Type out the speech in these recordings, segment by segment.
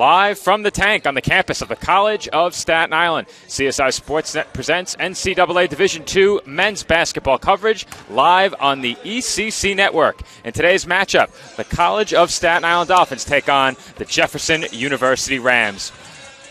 Live from the tank on the campus of the College of Staten Island, CSI Sportsnet presents NCAA Division II men's basketball coverage live on the ECC network. In today's matchup, the College of Staten Island Dolphins take on the Jefferson University Rams.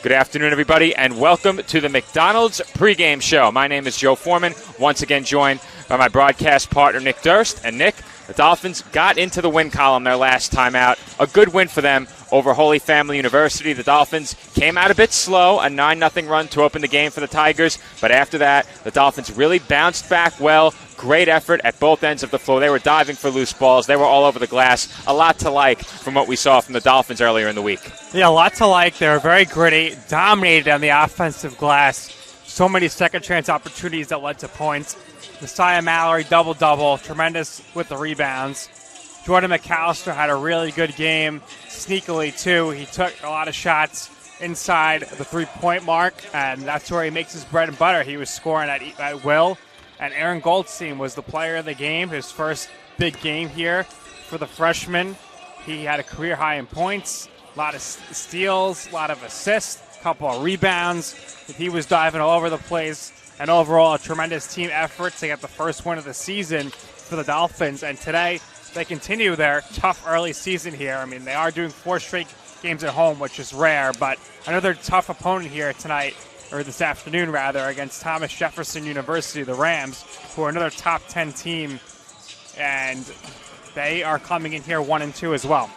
Good afternoon, everybody, and welcome to the McDonald's pregame show. My name is Joe Foreman, once again joined by my broadcast partner, Nick Durst. And Nick, the Dolphins got into the win column their last time out. A good win for them over Holy Family University. The Dolphins came out a bit slow, a 9-0 run to open the game for the Tigers. But after that, the Dolphins really bounced back well. Great effort at both ends of the floor. They were diving for loose balls. They were all over the glass. A lot to like from what we saw from the Dolphins earlier in the week. Yeah, a lot to like. They were very gritty, dominated on the offensive glass. So many second-chance opportunities that led to points. Messiah Mallory, double-double, tremendous with the rebounds. Jordan McAllister had a really good game, sneakily, too. He took a lot of shots inside the three-point mark, and that's where he makes his bread and butter. He was scoring at will, and Aaron Goldstein was the player of the game, his first big game here for the freshman. He had a career high in points, a lot of steals, a lot of assists, a couple of rebounds. He was diving all over the place. And overall, a tremendous team effort to get the first win of the season for the Dolphins. And today, they continue their tough early season here. I mean, they are doing 4 straight games at home, which is rare. But another tough opponent here tonight, or this afternoon, rather, against Thomas Jefferson University, the Rams, who are another top 10 team. And they are coming in here 1-2 as well.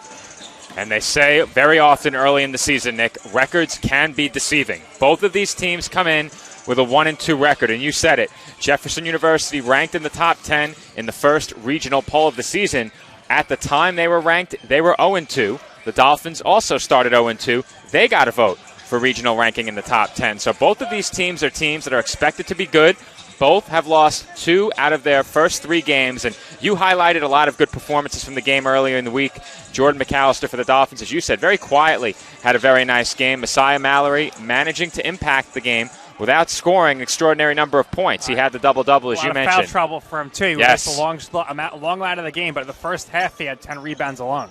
And they say very often early in the season, Nick, records can be deceiving. Both of these teams come in with a 1-2 record, and you said it. Jefferson University ranked in the top 10 in the first regional poll of the season. At the time they were ranked, they were 0-2. The Dolphins also started 0-2. They got a vote for regional ranking in the top 10. So both of these teams are teams that are expected to be good. Both have lost 2 out of their first 3 games, and you highlighted a lot of good performances from the game earlier in the week. Jordan McAllister for the Dolphins, as you said, very quietly had a very nice game. Messiah Mallory managing to impact the game without scoring an extraordinary number of points. He had the double-double, as you mentioned. Foul trouble for him, too. He yes. was a long line of the game, but in the first half, he had 10 rebounds alone.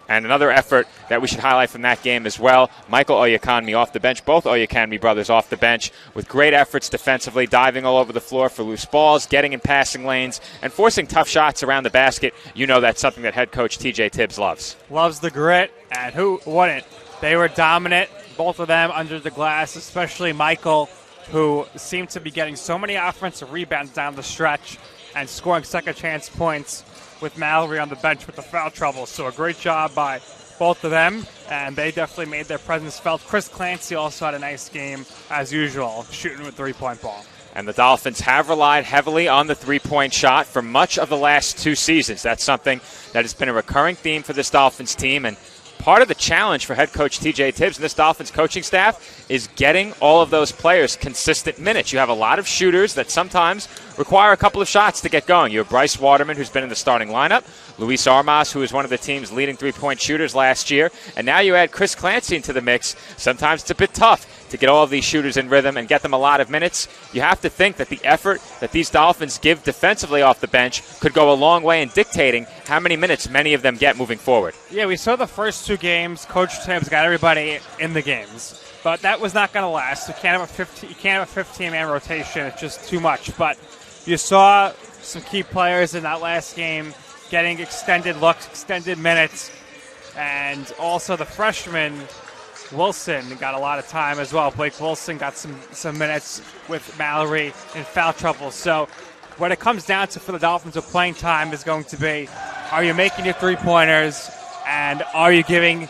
And another effort that we should highlight from that game as well, Michael Oyekanmi off the bench, both Oyekanmi brothers off the bench, with great efforts defensively, diving all over the floor for loose balls, getting in passing lanes, and forcing tough shots around the basket. You know that's something that head coach TJ Tibbs loves. Loves the grit, and who wouldn't? They were dominant, both of them under the glass, especially Michael, who seemed to be getting so many offensive rebounds down the stretch and scoring second-chance points with Mallory on the bench with the foul trouble. So a great job by both of them, and they definitely made their presence felt. Chris Clancy also had a nice game, as usual, shooting with three-point ball. And the Dolphins have relied heavily on the three-point shot for much of the last 2 seasons. That's something that has been a recurring theme for this Dolphins team, and part of the challenge for head coach TJ Tibbs and this Dolphins coaching staff is getting all of those players consistent minutes. You have a lot of shooters that sometimes require a couple of shots to get going. You have Bryce Waterman, who's been in the starting lineup, Luis Armas, who was one of the team's leading three-point shooters last year, and now you add Chris Clancy into the mix. Sometimes it's a bit tough to get all of these shooters in rhythm and get them a lot of minutes. You have to think that the effort that these Dolphins give defensively off the bench could go a long way in dictating how many minutes many of them get moving forward. Yeah, we saw the first 2 games. Coach Tibbs got everybody in the games, but that was not going to last. You can't have a 15-man rotation. It's just too much. But you saw some key players in that last game getting extended looks, extended minutes, and also the freshman Wilson got a lot of time as well. Blake Wilson got some minutes with Mallory in foul trouble. So what it comes down to for the Dolphins of playing time is going to be, are you making your three-pointers, and are you giving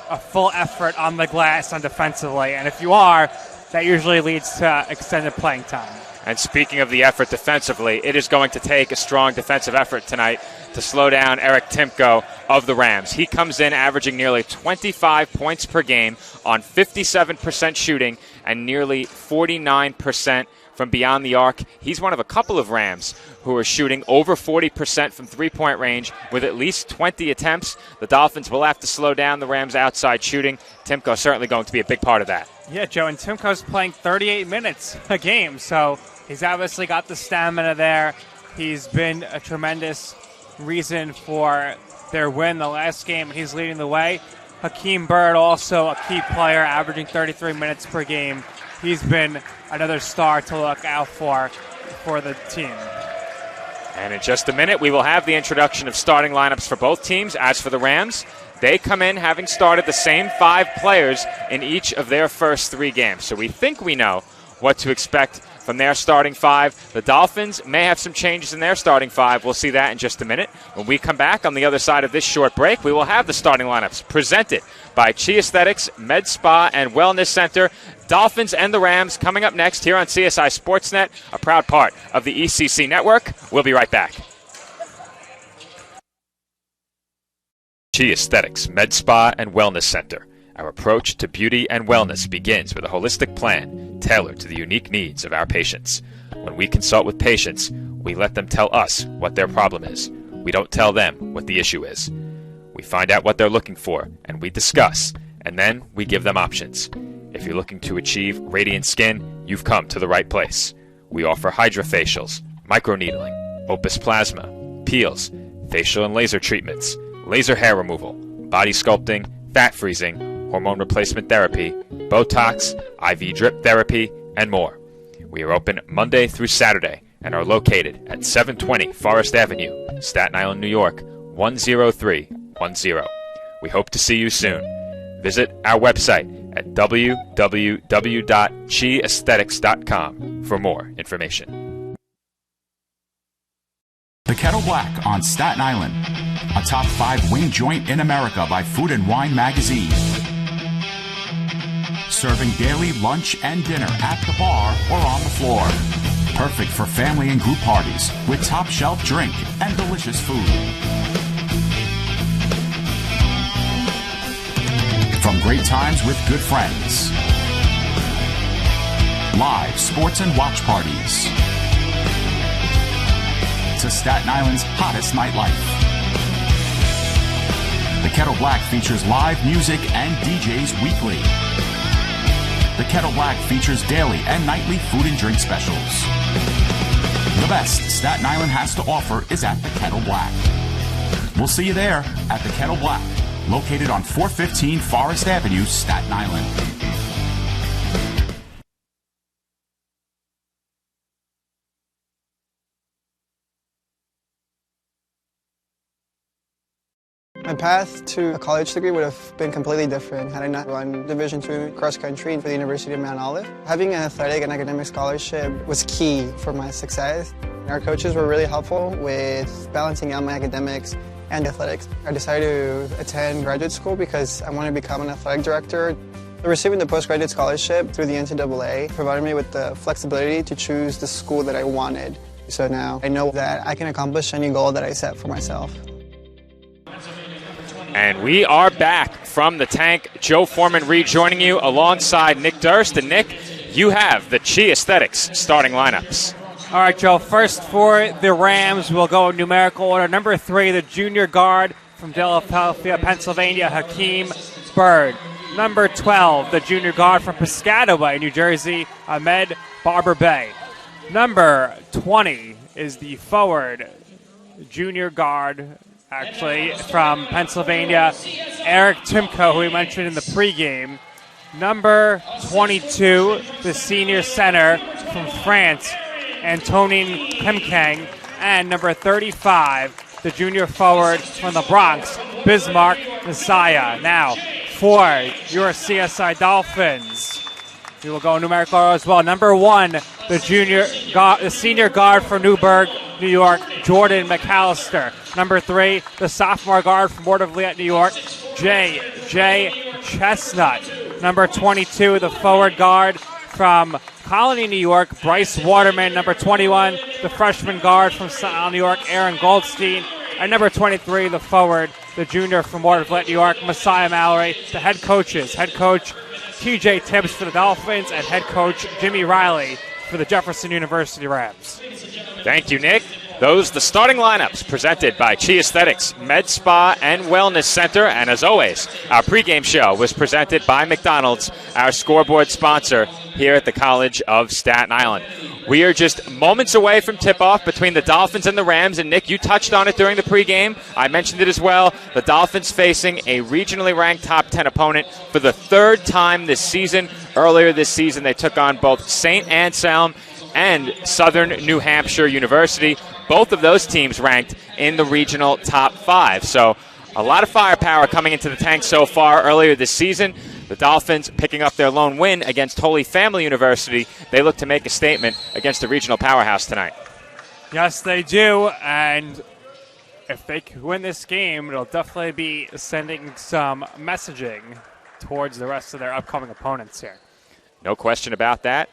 a full effort on the glass on defensively? And if you are, that usually leads to extended playing time. And speaking of the effort defensively, it is going to take a strong defensive effort tonight to slow down Eric Timko of the Rams. He comes in averaging nearly 25 points per game on 57% shooting and nearly 49% from beyond the arc. He's one of a couple of Rams who are shooting over 40% from three-point range with at least 20 attempts. The Dolphins will have to slow down the Rams' outside shooting. Timko certainly going to be a big part of that. Yeah, Joe, and Timko's playing 38 minutes a game, so he's obviously got the stamina there. He's been a tremendous reason for their win the last game, and he's leading the way. Hakeem Bird, also a key player, averaging 33 minutes per game. He's been another star to look out for the team. And in just a minute, we will have the introduction of starting lineups for both teams. As for the Rams, they come in having started the same 5 players in each of their first 3 games. So we think we know what to expect from their starting 5. The Dolphins may have some changes in their starting 5. We'll see that in just a minute. When we come back on the other side of this short break, we will have the starting lineups presented by Chi Aesthetics, Med Spa, and Wellness Center. Dolphins and the Rams coming up next here on CSI Sportsnet, a proud part of the ECC network. We'll be right back. Chi Aesthetics, Med Spa, and Wellness Center. Our approach to beauty and wellness begins with a holistic plan tailored to the unique needs of our patients. When we consult with patients, we let them tell us what their problem is. We don't tell them what the issue is. We find out what they're looking for, and we discuss, and then we give them options. If you're looking to achieve radiant skin, you've come to the right place. We offer hydrofacials, microneedling, Opus Plasma, peels, facial and laser treatments, laser hair removal, body sculpting, fat freezing, hormone replacement therapy, Botox, IV drip therapy, and more. We are open Monday through Saturday and are located at 720 Forest Avenue, Staten Island, New York, 10310. We hope to see you soon. Visit our website at www.chiaesthetics.com for more information. The Kettle Black on Staten Island, a top 5 wing joint in America by Food and Wine magazine. Serving daily lunch and dinner at the bar or on the floor. Perfect for family and group parties with top shelf drink and delicious food. From great times with good friends. Live sports and watch parties. To Staten Island's hottest nightlife. The Kettle Black features live music and DJs weekly. The Kettle Black features daily and nightly food and drink specials. The best Staten Island has to offer is at the Kettle Black. We'll see you there at the Kettle Black, located on 415 Forest Avenue, Staten Island. My path to a college degree would have been completely different had I not run Division II cross country for the University of Mount Olive. Having an athletic and academic scholarship was key for my success. Our coaches were really helpful with balancing out my academics and athletics. I decided to attend graduate school because I wanted to become an athletic director. Receiving the postgraduate scholarship through the NCAA provided me with the flexibility to choose the school that I wanted. So now I know that I can accomplish any goal that I set for myself. And we are back from the tank. Joe Foreman rejoining you alongside Nick Durst. And Nick, you have the Chi Aesthetics starting lineups. All right, Joe. First for the Rams, we'll go in numerical order. Number 3, the junior guard from Philadelphia, Pennsylvania, Hakeem Bird. Number 12, the junior guard from Piscataway, New Jersey, Ahmed Barber-Bey. Number 20 is the forward junior guard, actually, from Pennsylvania, Eric Timko, who we mentioned in the pregame. Number 22, the senior center from France, Antonin Kemkang. And number 35, the junior forward from the Bronx, Bismarck Messiah. Now, for your CSI Dolphins, we will go numerical as well. Number 1, the senior guard from Newburgh, New York, Jordan McAllister. Number 3, the sophomore guard from Port of Liette, New York, J. Chestnut. Number 22, the forward guard from Colony, New York, Bryce Waterman. Number 21, the freshman guard from Staten New York, Aaron Goldstein. And number 23, the forward, the junior from Port of Liette, New York, Messiah Mallory. The head coaches, head coach TJ Tibbs for the Dolphins and head coach Jimmy Riley for the Jefferson University Rams. Thank you, Nick. Those the starting lineups presented by Chi Aesthetics, Med Spa, and Wellness Center. And as always, our pregame show was presented by McDonald's, our scoreboard sponsor. here at the College of Staten Island. We are just moments away from tip-off between the Dolphins and the Rams, and Nick, you touched on it during the pregame. I mentioned it as well. The Dolphins facing a regionally ranked top 10 opponent for the third time this season. Earlier this season, they took on both St. Anselm and Southern New Hampshire University. Both of those teams ranked in the regional top 5. So a lot of firepower coming into the tank so far earlier this season. The Dolphins picking up their lone win against Holy Family University. They look to make a statement against the regional powerhouse tonight. Yes, they do. And if they win this game, it'll definitely be sending some messaging towards the rest of their upcoming opponents here. No question about that.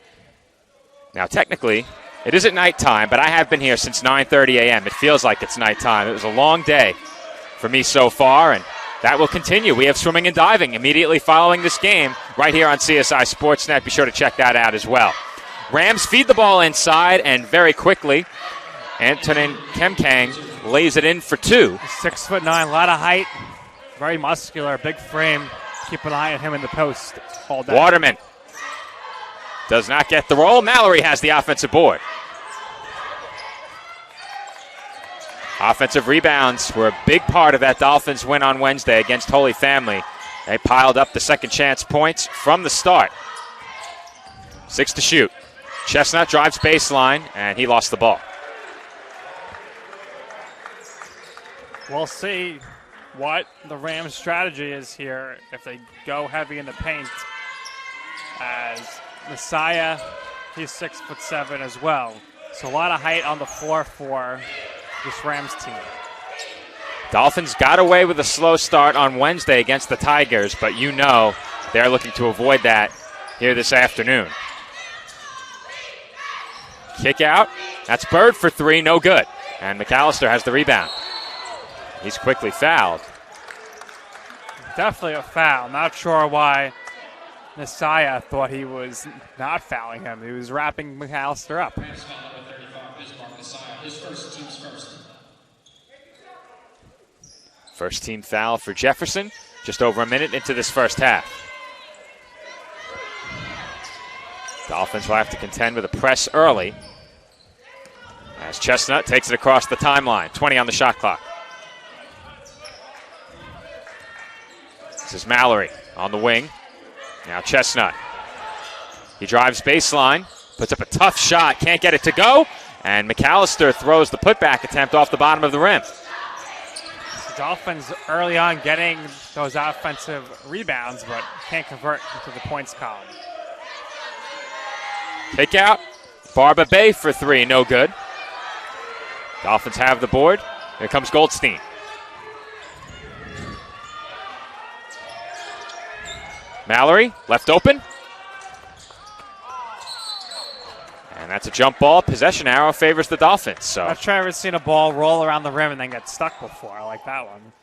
Now, technically, it isn't nighttime, but I have been here since 9:30 a.m. It feels like it's nighttime. It was a long day for me so far, and that will continue. We have swimming and diving immediately following this game right here on CSI Sportsnet. Be sure to check that out as well. Rams feed the ball inside, and very quickly, Antonin Kemkang lays it in for 2. 6'9", a lot of height, very muscular, big frame. Keep an eye on him in the post all day. Waterman does not get the roll. Mallory has the offensive board. Offensive rebounds were a big part of that Dolphins win on Wednesday against Holy Family. They piled up the second chance points from the start. 6 to shoot. Chestnut drives baseline, and he lost the ball. We'll see what the Rams' strategy is here if they go heavy in the paint. As Messiah, he's 6'7" as well. So a lot of height on the floor for this Rams team. Dolphins got away with a slow start on Wednesday against the Tigers, but you know they're looking to avoid that here this afternoon. Kick out. That's Bird for 3, no good. And McAllister has the rebound. He's quickly fouled. Definitely a foul. Not sure why Messiah thought he was not fouling him. He was wrapping McAllister up. First team foul for Jefferson, just over a minute into this first half. Dolphins will have to contend with a press early as Chestnut takes it across the timeline. 20 on the shot clock. This is Mallory on the wing. Now Chestnut. He drives baseline, puts up a tough shot, can't get it to go, and McAllister throws the putback attempt off the bottom of the rim. The Dolphins early on getting those offensive rebounds, but can't convert into the points column. Take out. Barba Bay for 3, no good. Dolphins have the board. Here comes Goldstein. Mallory, left open. And that's a jump ball. Possession arrow favors the Dolphins. So I've never seen a ball roll around the rim and then get stuck before. I like that one.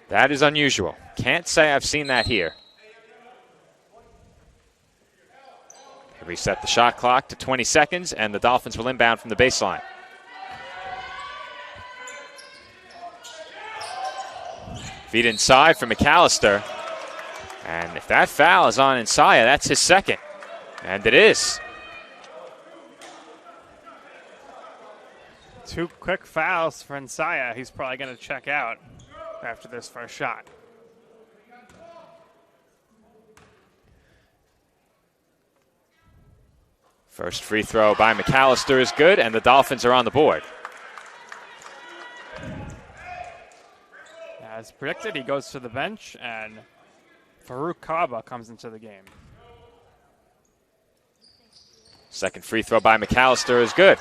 That is unusual. Can't say I've seen that here. They reset the shot clock to 20 seconds, and the Dolphins will inbound from the baseline. Feed inside for McAllister. And if that foul is on Insaya, that's his second. And it is. 2 quick fouls for Insaya. He's probably going to check out after this first shot. First free throw by McAllister is good, and the Dolphins are on the board. As predicted, he goes to the bench, and Farouk Kaba comes into the game. Second free throw by McAllister is good.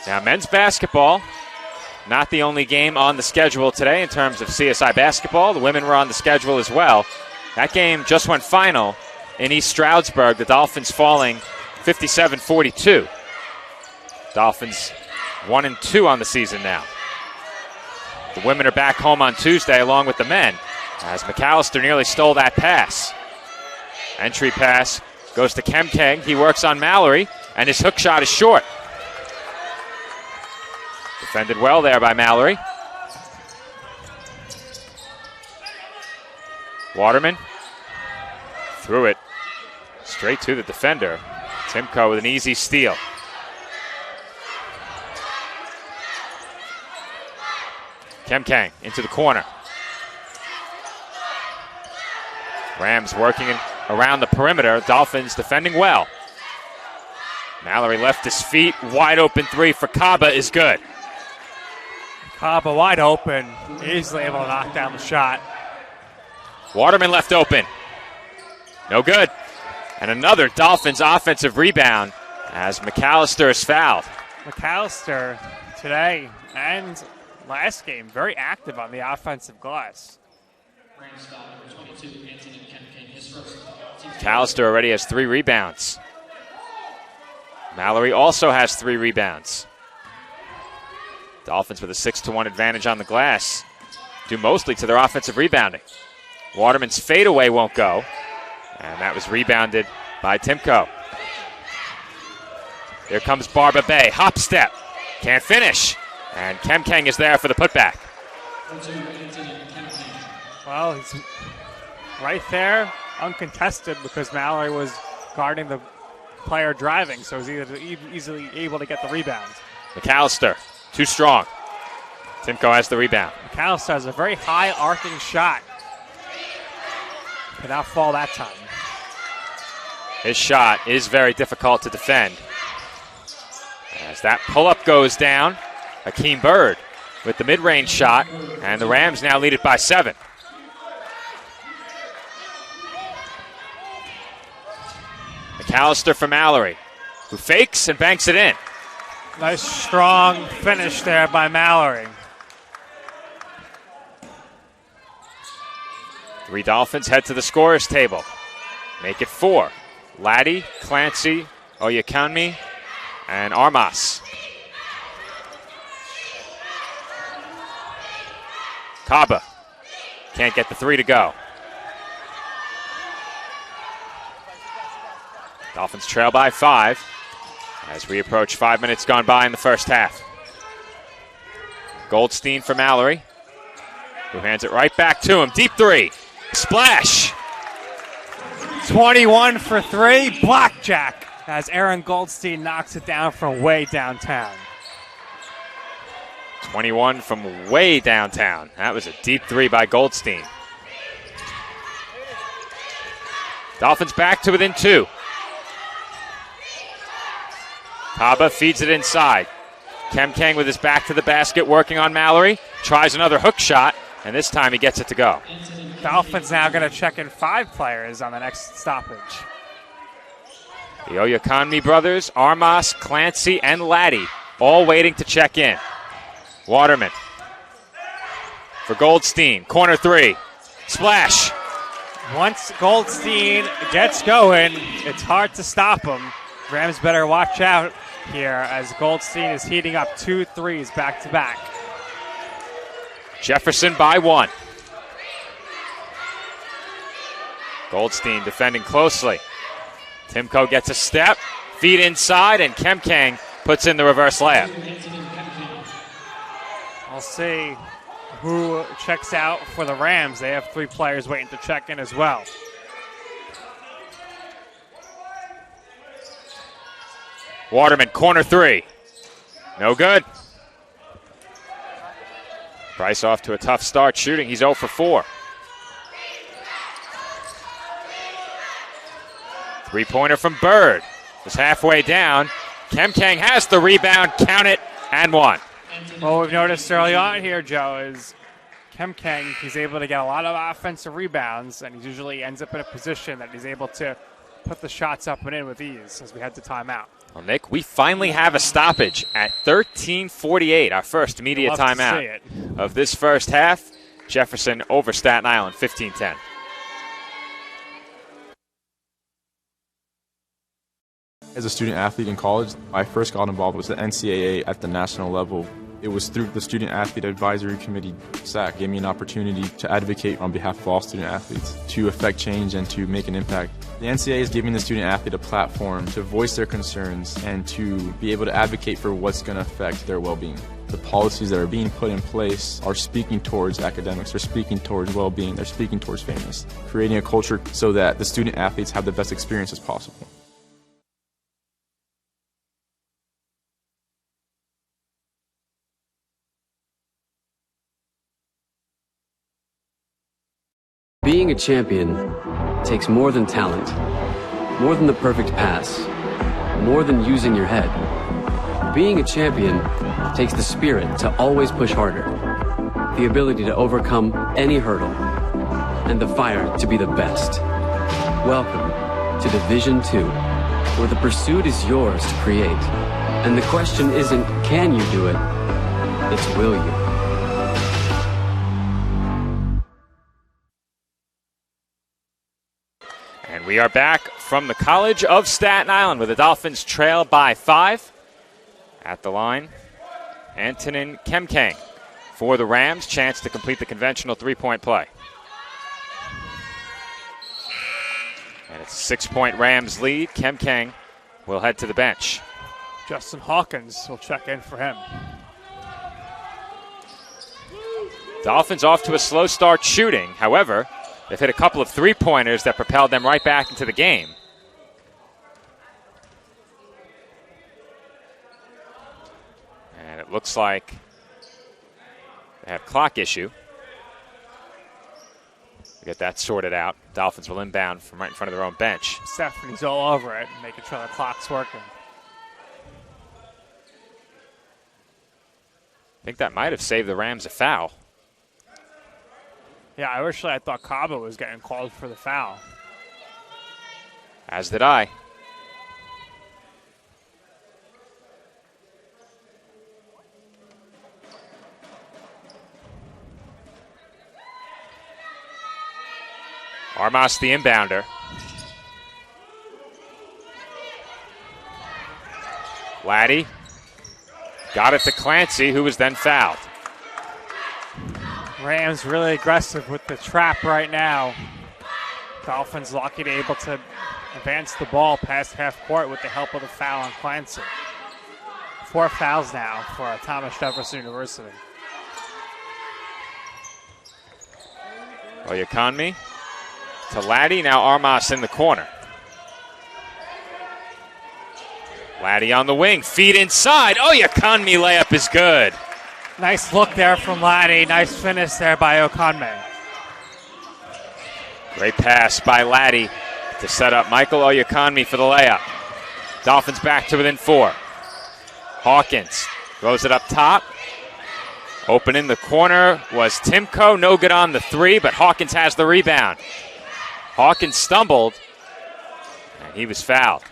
Now, men's basketball, not the only game on the schedule today in terms of CSI basketball. The women were on the schedule as well. That game just went final in East Stroudsburg, the Dolphins falling 57-42. Dolphins 1-2 on the season now. The women are back home on Tuesday along with the men, as McAllister nearly stole that pass. Entry pass goes to Kemkang. He works on Mallory, and his hook shot is short. Defended well there by Mallory. Waterman threw it Straight to the defender. Timko with an easy steal. Kemkang into the corner. Rams working around the perimeter. Dolphins defending well. Mallory left his feet. Wide open three for Kaba is good. Kaba wide open. Easily able to knock down the shot. Waterman left open. No good. And another Dolphins offensive rebound as McAllister is fouled. McAllister today and last game very active on the offensive glass. McAllister already has 3 rebounds. Mallory also has 3 rebounds. Dolphins with a 6-1 advantage on the glass, due mostly to their offensive rebounding. Waterman's fadeaway won't go, and that was rebounded by Timko. Here comes Barba Bay, hop step, can't finish, and Kemkang is there for the putback. Well, he's right there, uncontested, because Mallory was guarding the player driving, so he's easily able to get the rebound. McAllister, too strong. Timko has the rebound. McAllister has a very high arcing shot. Could not fall that time. His shot is very difficult to defend. As that pull-up goes down, Hakeem Bird with the mid-range shot, and the Rams now lead it by 7. McAllister for Mallory, who fakes and banks it in. Nice strong finish there by Mallory. 3 Dolphins head to the scorer's table. Make it 4. Laddie, Clancy, Oyekanmi, and Armas. Kaba can't get the 3 to go. Dolphins trail by 5 as we approach 5 minutes gone by in the first half. Goldstein for Mallory, who hands it right back to him. Deep 3. Splash. 21 for 3. Blackjack as Aaron Goldstein knocks it down from way downtown. 21 from way downtown. That was a deep 3 by Goldstein. Dolphins back to within 2. Kaba feeds it inside. Kemkang with his back to the basket working on Mallory. Tries another hook shot, and this time he gets it to go. Dolphins now going to check in 5 players on the next stoppage. The Oyekanmi brothers, Armas, Clancy, and Laddie, all waiting to check in. Waterman for Goldstein. Corner 3. Splash. Once Goldstein gets going, it's hard to stop him. Rams better watch out here as Goldstein is heating up 2 threes back-to-back. Jefferson by 1. Goldstein defending closely. Timko gets a step, feed inside, and Kemkang puts in the reverse layup. I'll see who checks out for the Rams. They have 3 players waiting to check in as well. Waterman, corner 3. No good. Bryce off to a tough start shooting. He's 0 for 4. 3-pointer from Bird. Was halfway down. Kemkang has the rebound. Count it, and 1. Well, we've noticed early on here, Joe, is Kemkang, he's able to get a lot of offensive rebounds, and he usually ends up in a position that he's able to put the shots up and in with ease as we head to timeout. Well, Nick, we finally have a stoppage at 13:48, our first media timeout of this first half. Jefferson over Staten Island, 15-10. As a student athlete in college, I first got involved with the NCAA at the national level It was through the Student Athlete Advisory Committee, SAC, gave me an opportunity to advocate on behalf of all student athletes, to affect change and to make an impact. The NCAA is giving the student athlete a platform to voice their concerns and to be able to advocate for what's going to affect their well-being. The policies that are being put in place are speaking towards academics, they're speaking towards well-being, they're speaking towards fairness, creating a culture so that the student athletes have the best experience as possible. Being a champion takes more than talent, more than the perfect pass, more than using your head. Being a champion takes the spirit to always push harder, the ability to overcome any hurdle, and the fire to be the best. Welcome to Division II, where the pursuit is yours to create. And the question isn't, can you do it? It's, will you? And we are back from the College of Staten Island where the Dolphins trail by 5. At the line, Antonin Kemkang for the Rams, chance to complete the conventional three-point play. And it's a 6-point Rams lead. Kemkang will head to the bench. Justin Hawkins will check in for him. Dolphins off to a slow start shooting. However, they've hit a couple of three-pointers that propelled them right back into the game. And it looks like they have clock issue. We'll get that sorted out. Dolphins will inbound from right in front of their own bench. Stephanie's all over it, making sure the clock's working. I think that might have saved the Rams a foul. Yeah, I thought Cabo was getting called for the foul. As did I. Armas the inbounder. Laddie got it to Clancy, who was then fouled. Rams really aggressive with the trap right now. Dolphins lucky to able to advance the ball past half court with the help of the foul on Clancy. 4 fouls now for Thomas Jefferson University. Oyekanmi to Laddie, now Armas in the corner. Laddie on the wing, feed inside. Oyekanmi layup is good. Nice look there from Laddie. Nice finish there by Okanme. Great pass by Laddie to set up Michael Oyekanmi for the layup. Dolphins back to within 4. Hawkins throws it up top. Open in the corner was Timko. No good on the 3, but Hawkins has the rebound. Hawkins stumbled, and he was fouled.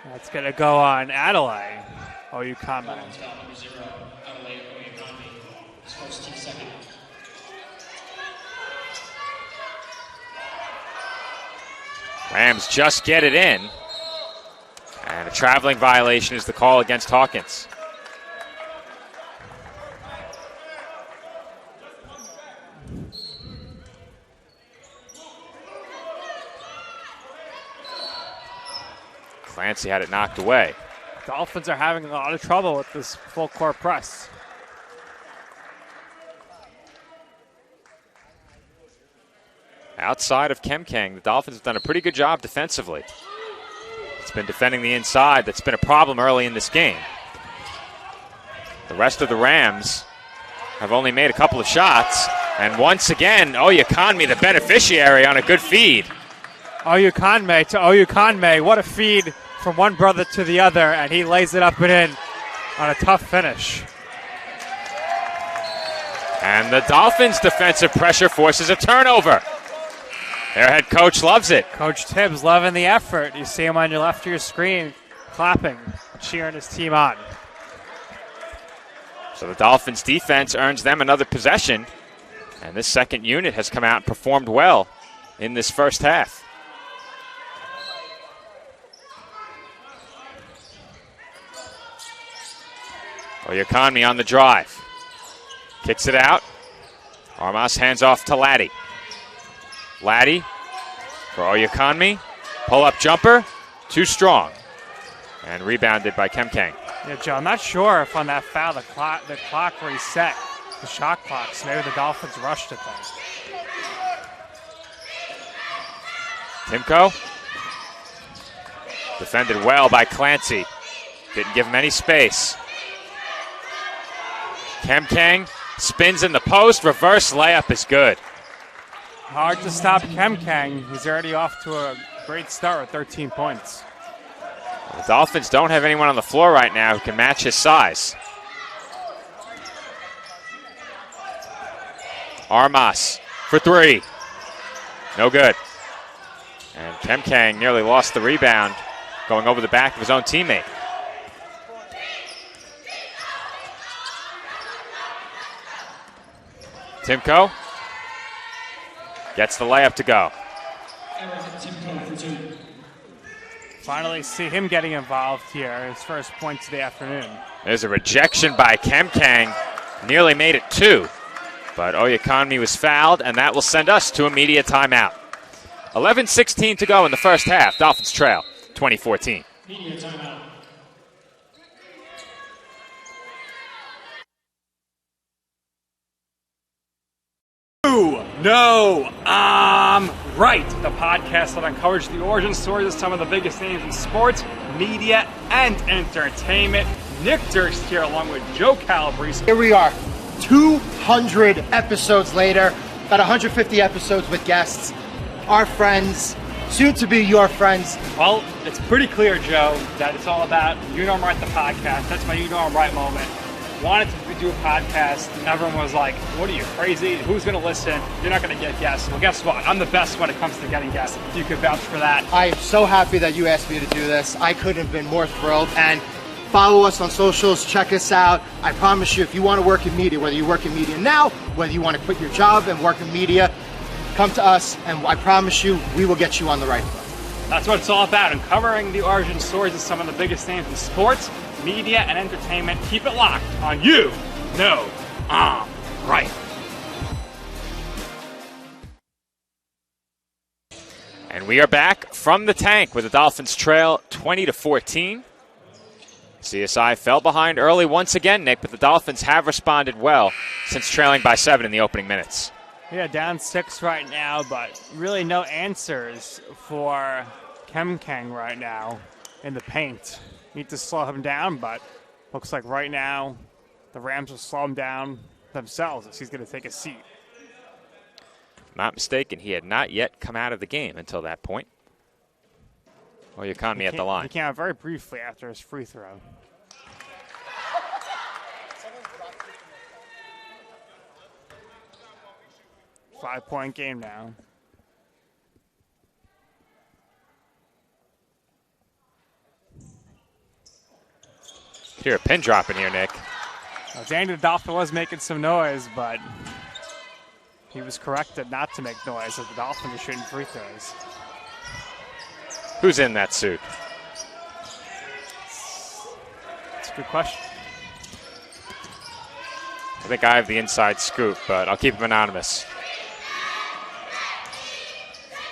That's going to go on Adelaide. Oyukame. Rams just get it in. And a traveling violation is the call against Hawkins. Clancy had it knocked away. Dolphins are having a lot of trouble with this full court press. Outside of Kemkang, the Dolphins have done a pretty good job defensively. It's been defending the inside that's been a problem early in this game. The rest of the Rams have only made a couple of shots. And once again, Oyekanmi, the beneficiary, on a good feed. Oyukame to Oyukame. What a feed from one brother to the other, and he lays it up and in on a tough finish. And the Dolphins' defensive pressure forces a turnover. Their head coach loves it. Coach Tibbs loving the effort. You see him on your left of your screen, clapping, cheering his team on. So the Dolphins' defense earns them another possession, and this second unit has come out and performed well in this first half. Oyakami on the drive. Kicks it out. Armas hands off to Laddie. Laddie for Oyakami. Pull-up jumper. Too strong. And rebounded by Kemkang. Yeah, Joe, I'm not sure if on that foul the clock reset, the shot clock, so maybe the Dolphins rushed it then. Timko. Defended well by Clancy. Didn't give him any space. Kemkang spins in the post. Reverse layup is good. Hard to stop Kemkang. He's already off to a great start with 13 points. The Dolphins don't have anyone on the floor right now who can match his size. Armas for three. No good. And Kemkang nearly lost the rebound going over the back of his own teammate. Timko gets the layup to go. Finally see him getting involved here. His first points of the afternoon. There's a rejection by Kemkang. Nearly made it two. But Oyakami was fouled, and that will send us to a media timeout. 11:16 to go in the first half. Dolphins trail 20-14. Media timeout. No, I'm right. The podcast that uncovers the origin stories of some of the biggest names in sports, media, and entertainment. Nick Durst here along with Joe Calabrese. Here we are, 200 episodes later, about 150 episodes with guests, our friends, soon to be your friends. Well, it's pretty clear, Joe, that it's all about You Know I'm Right, the podcast. That's my You Know I'm Right moment. Wanted to do a podcast. Everyone was like, what are you, crazy? Who's going to listen? You're not going to get guests. Well, guess what? I'm the best when it comes to getting guests. You could vouch for that. I am so happy that you asked me to do this. I couldn't have been more thrilled. And follow us on socials. Check us out. I promise you, if you want to work in media, whether you work in media now, whether you want to quit your job and work in media, come to us, and I promise you, we will get you on the right foot. That's what it's all about, uncovering the origin stories of some of the biggest names in sports, media, and entertainment. Keep it locked on You Know I'm Right. And we are back from the tank with the Dolphins trail 20-14. CSI fell behind early once again, Nick, but the Dolphins have responded well since trailing by 7 in the opening minutes. Yeah, down 6 right now, but really no answers for Kemkang right now in the paint. Need to slow him down, but looks like right now the Rams will slow him down themselves as he's going to take a seat. Not mistaken, he had not yet come out of the game until that point. Oyakami at the line. He came out very briefly after his free throw. Five-point game now. Hear a pin drop in here, Nick. Well, Danny the Dolphin was making some noise, but he was corrected not to make noise as the Dolphins are shooting free throws. Who's in that suit? That's a good question. I think I have the inside scoop, but I'll keep him anonymous.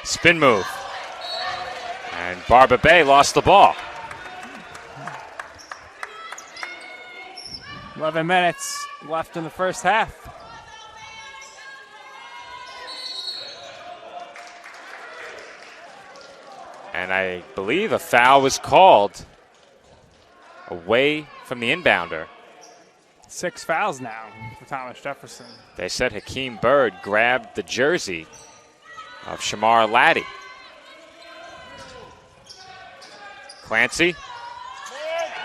Spin move. And Barba Bay lost the ball. 11 minutes left in the first half. And I believe a foul was called away from the inbounder. 6 fouls now for Thomas Jefferson. They said Hakeem Byrd grabbed the jersey of Shamar Laddie. Clancy.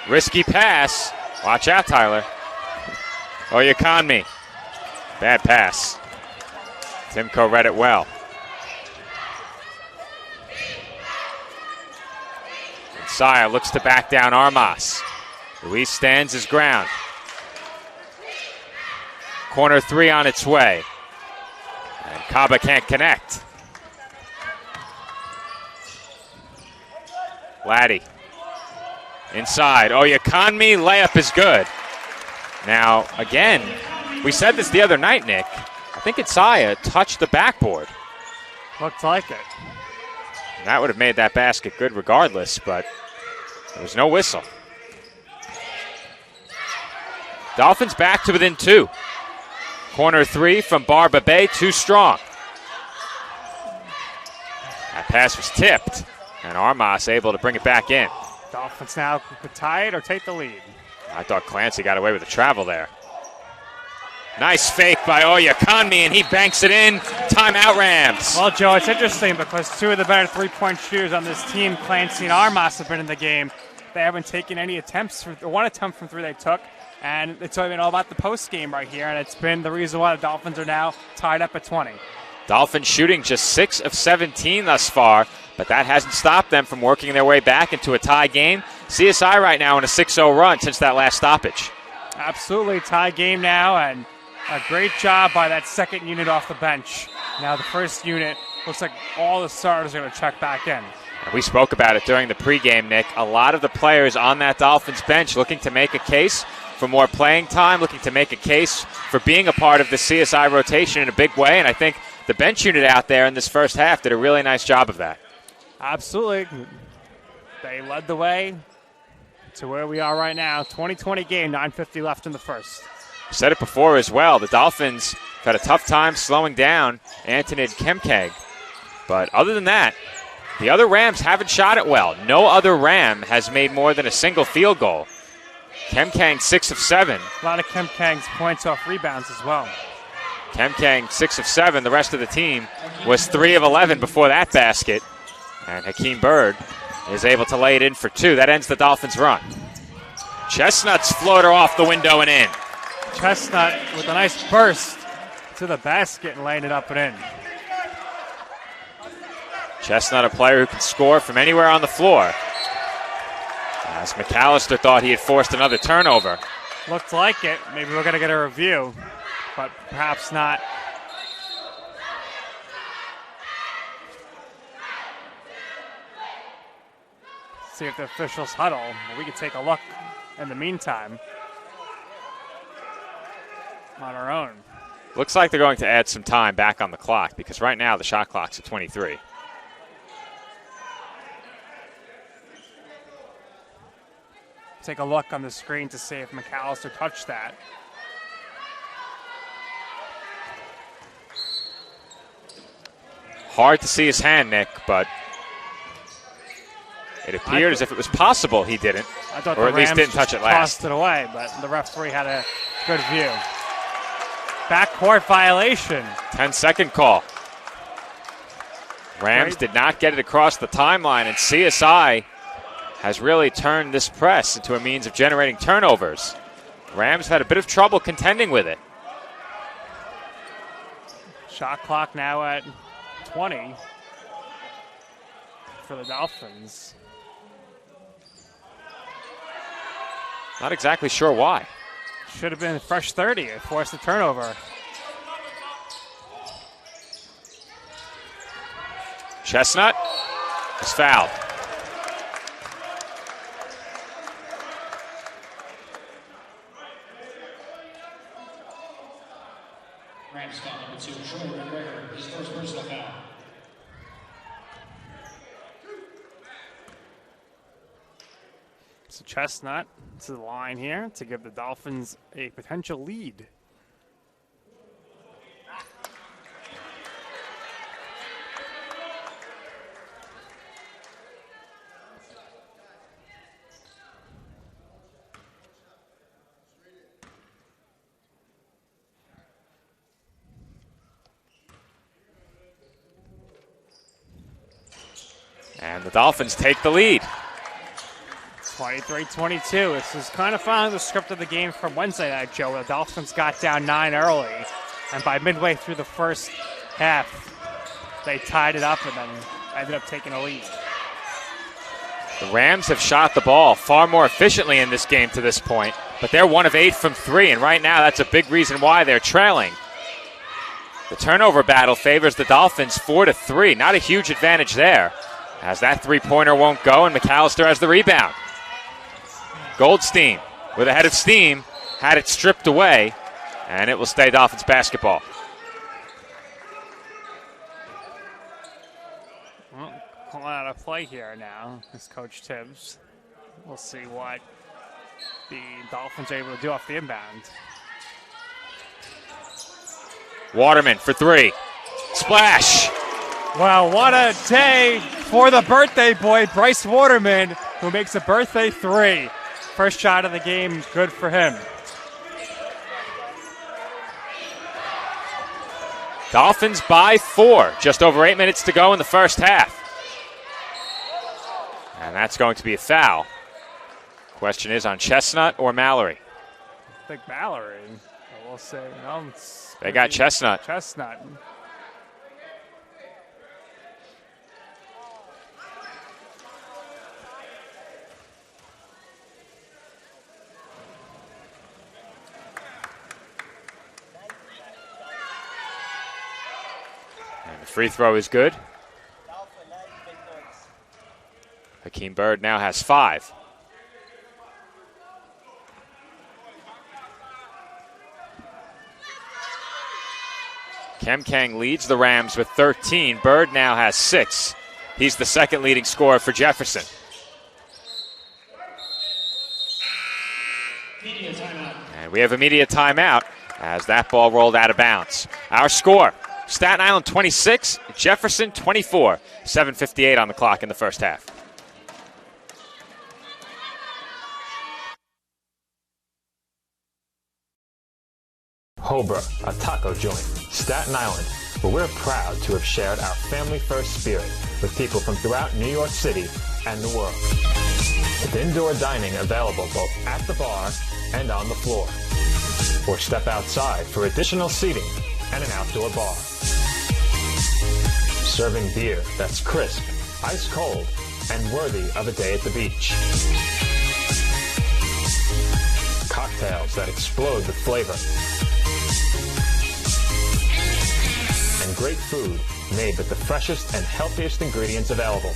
Risky pass. Watch out, Tyler. Oyakami. Bad pass. Timko read it well. And Saya looks to back down Armas. Luis stands his ground. Corner 3 on its way. And Kaba can't connect. Laddie. Inside. Oyakami, layup is good. Now, again, we said this the other night, Nick. I think Isaiah touched the backboard. Looked like it. And that would have made that basket good regardless, but there was no whistle. Dolphins back to within 2. Corner 3 from Barba Bay, too strong. That pass was tipped, and Armas able to bring it back in. Dolphins now could tie it or take the lead. I thought Clancy got away with the travel there. Nice fake by Oya Kanmi, and he banks it in. Timeout, Rams. Well, Joe, it's interesting because 2 of the better three-point shooters on this team, Clancy and Armas, have been in the game. They haven't taken any attempts, or 1 attempt from 3 they took, and it's been all about the post game right here, and it's been the reason why the Dolphins are now tied up at 20. Dolphins shooting just 6 of 17 thus far, but that hasn't stopped them from working their way back into a tie game. CSI right now in a 6-0 run since that last stoppage. Absolutely, tie game now, and a great job by that second unit off the bench. Now the first unit looks like all the starters are going to check back in. We spoke about it during the pregame, Nick. A lot of the players on that Dolphins bench looking to make a case for more playing time, looking to make a case for being a part of the CSI rotation in a big way, and I think the bench unit out there in this first half did a really nice job of that. Absolutely. They led the way to where we are right now. 20-20 game, 9:50 left in the first. Said it before as well. The Dolphins had a tough time slowing down Antonid Kemkeg. But other than that, the other Rams haven't shot it well. No other Ram has made more than a single field goal. Kemkang 6 of 7. A lot of Kemkang's points off rebounds as well. Kemkang 6 of 7. The rest of the team was 3 of 11 before that basket. And Hakeem Bird is able to lay it in for 2. That ends the Dolphins' run. Chestnut's floater off the window and in. Chestnut with a nice burst to the basket and laying it up and in. Chestnut, a player who can score from anywhere on the floor. As McAllister thought he had forced another turnover. Looked like it. Maybe we're going to get a review, but perhaps not. See if the officials huddle. We can take a look in the meantime on our own. Looks like they're going to add some time back on the clock because right now the shot clock's at 23. Take a look on the screen to see if McAllister touched that. Hard to see his hand, Nick, but it appeared as if it was possible he didn't, I thought or at least didn't touch it last. Tossed it away, but the referee had a good view. Backcourt violation. 10-second call. Rams did not get it across the timeline, and CSI has really turned this press into a means of generating turnovers. Rams had a bit of trouble contending with it. Shot clock now at 20 for the Dolphins. Not exactly sure why. Should have been fresh 30. It forced the turnover. Chestnut is fouled. Rams foul number 2, Troy McGregor, his first personal foul. So Chestnut to the line here to give the Dolphins a potential lead. And the Dolphins take the lead. 23-22. This is kind of following the script of the game from Wednesday night, Joe. The Dolphins got down 9 early, and by midway through the first half, they tied it up and then ended up taking a lead. The Rams have shot the ball far more efficiently in this game to this point, but they're 1 of 8 from 3, and right now that's a big reason why they're trailing. The turnover battle favors the Dolphins 4-3. Not a huge advantage there, as that three-pointer won't go, and McAllister has the rebound. Goldstein with a head of steam, had it stripped away, and it will stay Dolphins basketball. Well, calling out a play here now is Coach Tibbs. We'll see what the Dolphins are able to do off the inbound. Waterman for three. Splash! Well, what a day for the birthday boy, Bryce Waterman, who makes a birthday three. First shot of the game, good for him. Dolphins by 4. Just over 8 minutes to go in the first half. And that's going to be a foul. Question is on Chestnut or Mallory? I think Mallory. We'll say no. They got Chestnut. Chestnut. And the free throw is good. Hakeem Byrd now has 5. Kem Kang leads the Rams with 13. Byrd now has 6. He's the second leading scorer for Jefferson. And we have a media timeout as that ball rolled out of bounds. Our score, Staten Island 26, Jefferson 24. 7:58 on the clock in the first half. Hobra, a taco joint, Staten Island, where we're proud to have shared our family-first spirit with people from throughout New York City and the world. With indoor dining available both at the bar and on the floor. Or step outside for additional seating and an outdoor bar. Serving beer that's crisp, ice cold, and worthy of a day at the beach. Cocktails that explode with flavor. And great food made with the freshest and healthiest ingredients available.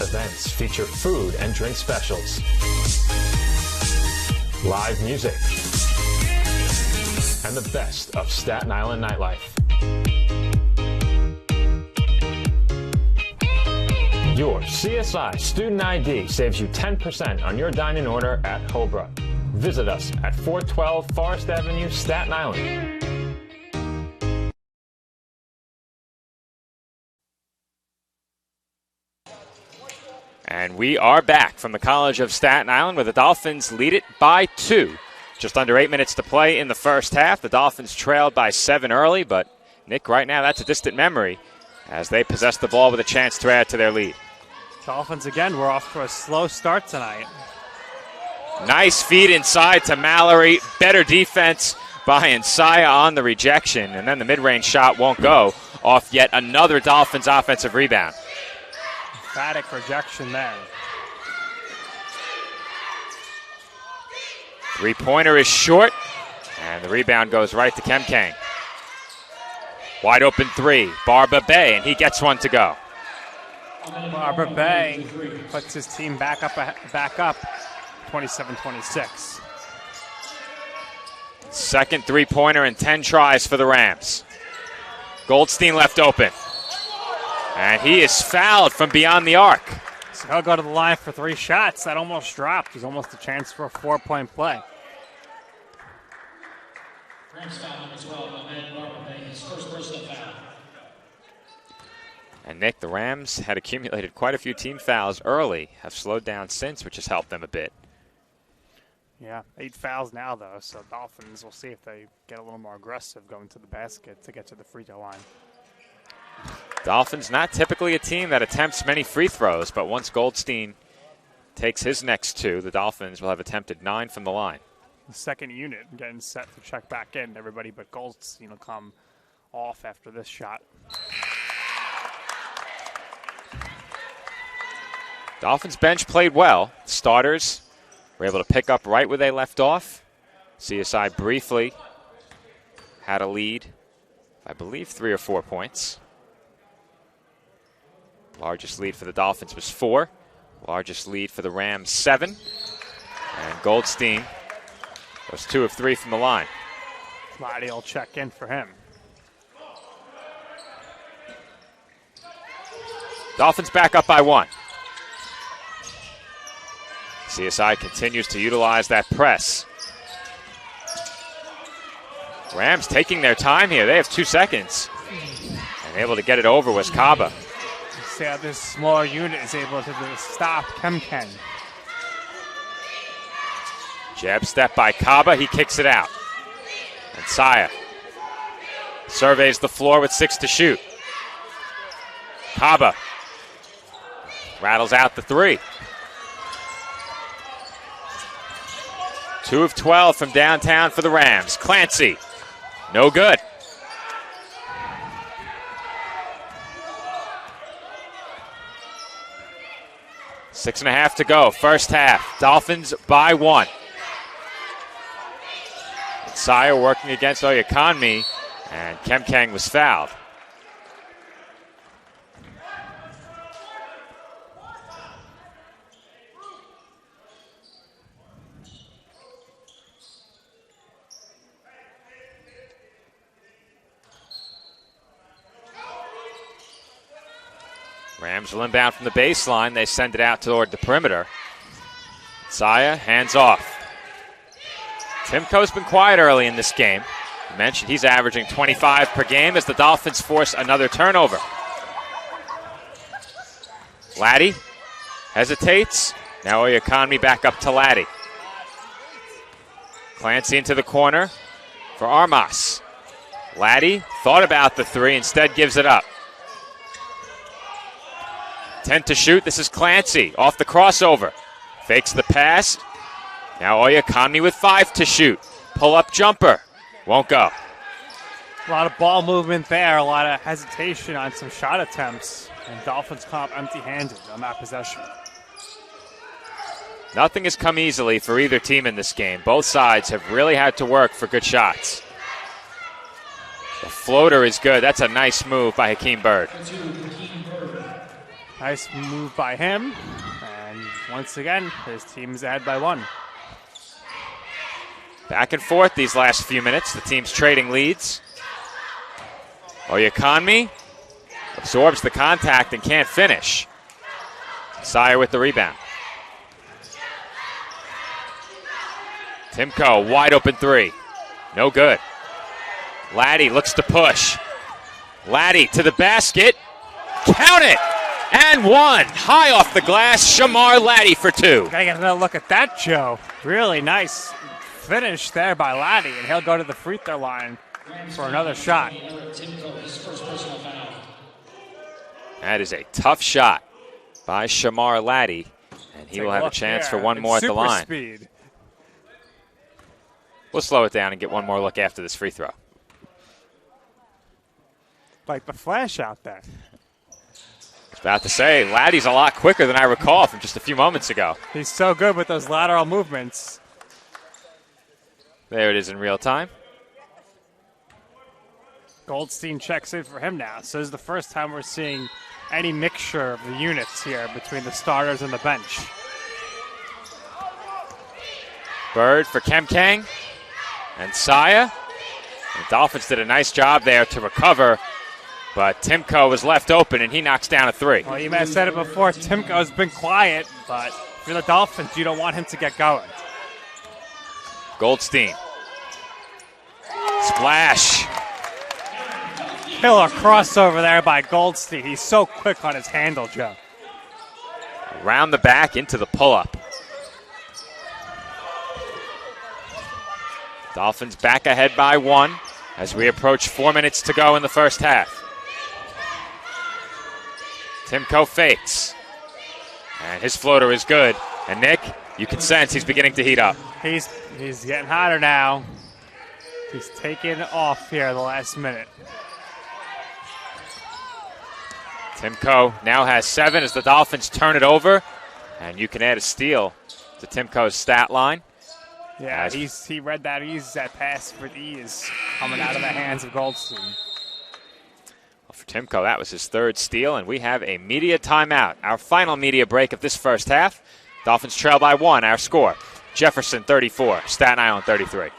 Events feature food and drink specials. Live music. And the best of Staten Island nightlife. Your CSI Student ID saves you 10% on your dine-in order at Hobra. Visit us at 412 Forest Avenue, Staten Island. And we are back from the College of Staten Island where the Dolphins lead it by 2. Just under 8 minutes to play in the first half. The Dolphins trailed by 7 early, but Nick, right now that's a distant memory as they possess the ball with a chance to add to their lead. Dolphins again, we're off to a slow start tonight. Nice feed inside to Mallory. Better defense by Nsaya on the rejection. And then the mid-range shot won't go off yet another Dolphins offensive rebound. Emphatic rejection there. Three-pointer is short. And the rebound goes right to Kem Kang. Wide open three. Barba Bay, and he gets one to go. Barba Bay puts his team back up 27-26. Second three-pointer and 10 tries for the Rams. Goldstein left open. And he is fouled from beyond the arc. So he'll go to the line for 3 shots. That almost dropped. It was almost a chance for a 4-point play. Rams foul number 12, Ahmed Barba Bay, his first personal foul. And Nick, the Rams had accumulated quite a few team fouls early, have slowed down since, which has helped them a bit. Yeah, 8 fouls now, though, so Dolphins, we'll see if they get a little more aggressive going to the basket to get to the free throw line. Dolphins not typically a team that attempts many free throws, but once Goldstein takes his next 2, the Dolphins will have attempted 9 from the line. The second unit getting set to check back in. Everybody but Goldstein will come off after this shot. Dolphins bench played well. Starters were able to pick up right where they left off. CSI briefly had a lead, I believe 3 or 4 points. Largest lead for the Dolphins was 4. Largest lead for the Rams, 7. And Goldstein goes 2 of 3 from the line. Lottie will check in for him. Dolphins back up by 1. CSI continues to utilize that press. Rams taking their time here. They have 2 seconds. And able to get it over was Kaba. See how this smaller unit is able to stop Kemken. Jab step by Kaba. He kicks it out. And Saya surveys the floor with 6 to shoot. Kaba rattles out the 3. 2 of 12 from downtown for the Rams. Clancy, no good. Six and a half to go, first half. Dolphins by 1. Saya working against Oyakanmi, and Kemkang was fouled. Rams will inbound from the baseline. They send it out toward the perimeter. Saya, hands off. Timko's been quiet early in this game. I mentioned he's averaging 25 per game as the Dolphins force another turnover. Laddie hesitates. Now Oyakanmi back up to Laddie. Clancy into the corner for Armas. Laddie thought about the 3, instead gives it up. 10 to shoot. This is Clancy off the crossover. Fakes the pass. Now Oyakanmi with 5 to shoot. Pull-up jumper. Won't go. A lot of ball movement there. A lot of hesitation on some shot attempts. And Dolphins come up empty-handed on that possession. Nothing has come easily for either team in this game. Both sides have really had to work for good shots. The floater is good. That's a nice move by Hakeem Bird. Nice move by him. And once again, his team is ahead by 1. Back and forth these last few minutes. The team's trading leads. Oyakanmi absorbs the contact and can't finish. Sire with the rebound. Timko, wide open 3. No good. Laddie looks to push. Laddie to the basket. Count it! And 1. High off the glass, Shamar Laddie for 2. Gotta get another look at that, Joe. Really nice finish there by Laddie, and he'll go to the free throw line for another shot. That is a tough shot by Shamar Laddie, and he will have a chance for one more at the line. Speed. We'll slow it down and get one more look after this free throw. Like the flash out there. I was about to say, Laddie's a lot quicker than I recall from just a few moments ago. He's so good with those lateral movements. There it is in real time. Goldstein checks in for him now. So this is the first time we're seeing any mixture of the units here between the starters and the bench. Bird for Kemkang and Saya. The Dolphins did a nice job there to recover, but Timko was left open and he knocks down a 3. Well, you may have said it before, Timko's been quiet, but if you're the Dolphins, you don't want him to get going. Goldstein. Splash. Killer crossover there by Goldstein. He's so quick on his handle, Joe. Around the back into the pull-up. Dolphins back ahead by 1 as we approach 4 minutes to go in the first half. Timko fakes. And his floater is good. And Nick, you can sense he's beginning to heat up. He's getting hotter now. He's taking off here the last minute. Timko now has 7 as the Dolphins turn it over. And you can add a steal to Timko's stat line. Yeah, he read that pass for ease coming out of the hands of Goldstein. Well, for Timko, that was his third steal, and we have a media timeout. Our final media break of this first half. Dolphins trail by 1. Our score, Jefferson 34, Staten Island 33.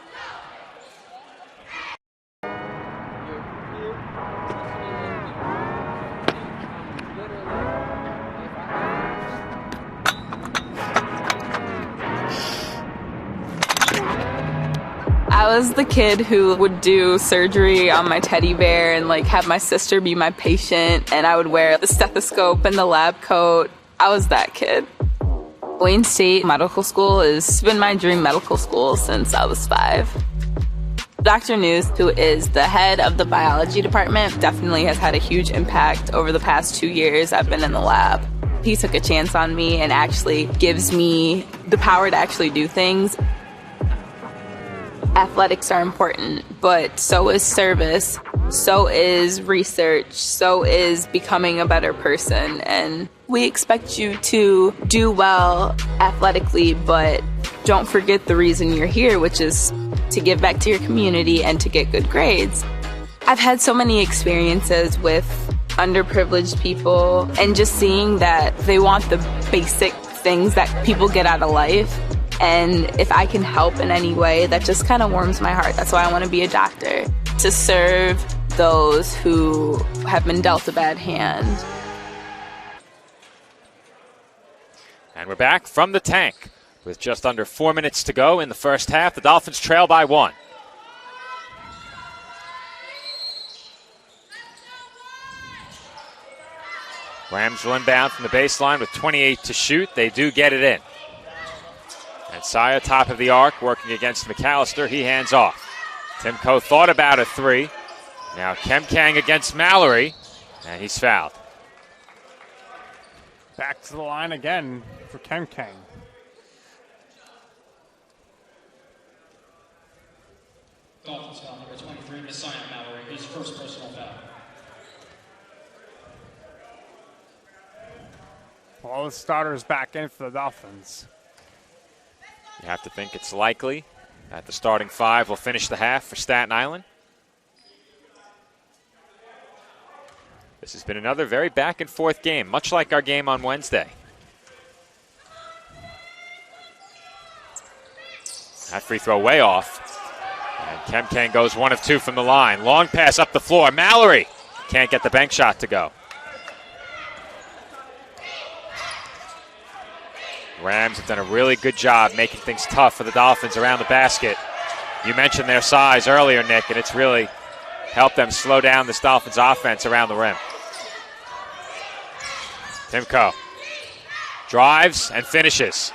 I was the kid who would do surgery on my teddy bear and like have my sister be my patient, and I would wear the stethoscope and the lab coat. I was that kid. Wayne State Medical School has been my dream medical school since I was 5. Dr. News, who is the head of the biology department, definitely has had a huge impact over the past 2 years I've been in the lab. He took a chance on me and actually gives me the power to actually do things. Athletics are important, but so is service, so is research, so is becoming a better person. And we expect you to do well athletically, but don't forget the reason you're here, which is to give back to your community and to get good grades. I've had so many experiences with underprivileged people and just seeing that they want the basic things that people get out of life. And if I can help in any way, that just kind of warms my heart. That's why I want to be a doctor, to serve those who have been dealt a bad hand. And we're back from the tank with just under 4 minutes to go in the first half. The Dolphins trail by 1. Rams will inbound from the baseline with 28 to shoot. They do get it in. And Saya, top of the arc, working against McAllister. He hands off. Timko thought about a 3. Now Kemkang against Mallory, and he's fouled. Back to the line again for Kemkang. Dolphins foul number 23, Messiah Mallory, his first personal foul. All the starters back in for the Dolphins. You have to think it's likely that the starting 5 will finish the half for Staten Island. This has been another very back and forth game, much like our game on Wednesday. That free throw way off. And Kemkang goes 1 of 2 from the line. Long pass up the floor. Mallory can't get the bank shot to go. Rams have done a really good job making things tough for the Dolphins around the basket. You mentioned their size earlier, Nick, and it's really helped them slow down this Dolphins offense around the rim. Timko drives and finishes.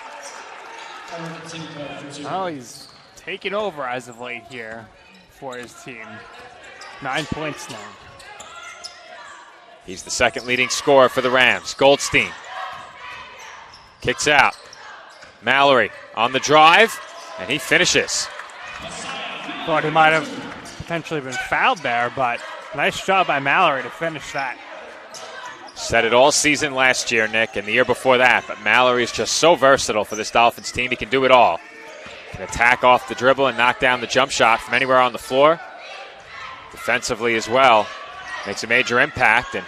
Oh, he's taken over as of late here for his team. 9 points now. He's the second leading scorer for the Rams. Goldstein kicks out. Mallory on the drive, and he finishes. Thought he might have potentially been fouled there, but nice job by Mallory to finish that. Said it all season last year, Nick, and the year before that, but Mallory is just so versatile for this Dolphins team. He can do it all. Can attack off the dribble and knock down the jump shot from anywhere on the floor. Defensively as well. Makes a major impact, and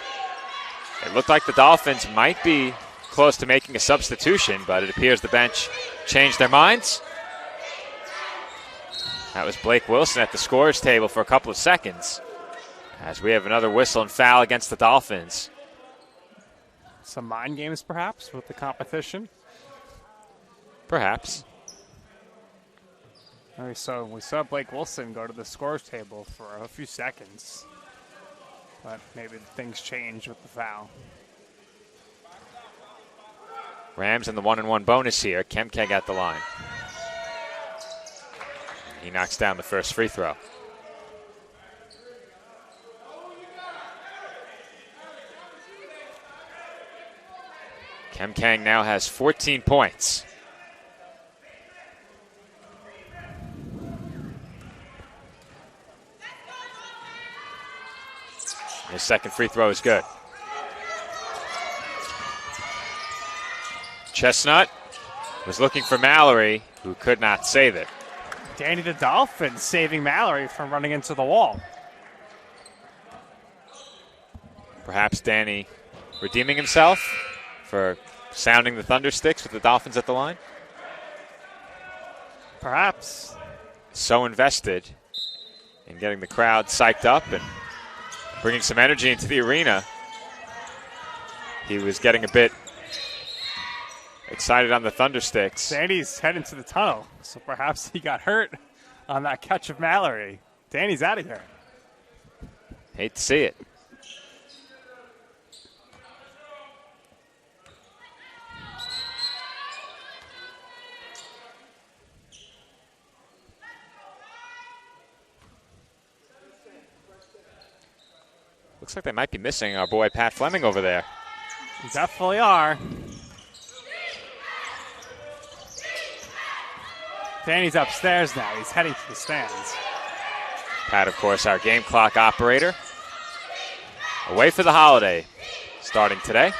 it looked like the Dolphins might be close to making a substitution, but it appears the bench changed their minds. That was Blake Wilson at the scorer's table for a couple of seconds, as we have another whistle and foul against the Dolphins. Some mind games, perhaps, with the competition. Perhaps. We saw Blake Wilson go to the scorer's table for a few seconds, but maybe things changed with the foul. Rams in the 1-and-1 bonus here. Kemkang at the line. He knocks down the first free throw. Kemkang now has 14 points. His second free throw is good. Chestnut was looking for Mallory, who could not save it. Danny the Dolphin saving Mallory from running into the wall. Perhaps Danny redeeming himself for sounding the Thundersticks with the Dolphins at the line. Perhaps. So invested in getting the crowd psyched up and bringing some energy into the arena. He was getting a bit excited on the Thundersticks. Danny's heading to the tunnel, so perhaps he got hurt on that catch of Mallory. Danny's out of here. Hate to see it. Looks like they might be missing our boy Pat Fleming over there. Definitely are. Danny's upstairs now. He's heading to the stands. Pat, of course, our game clock operator. Away for the holiday, starting today.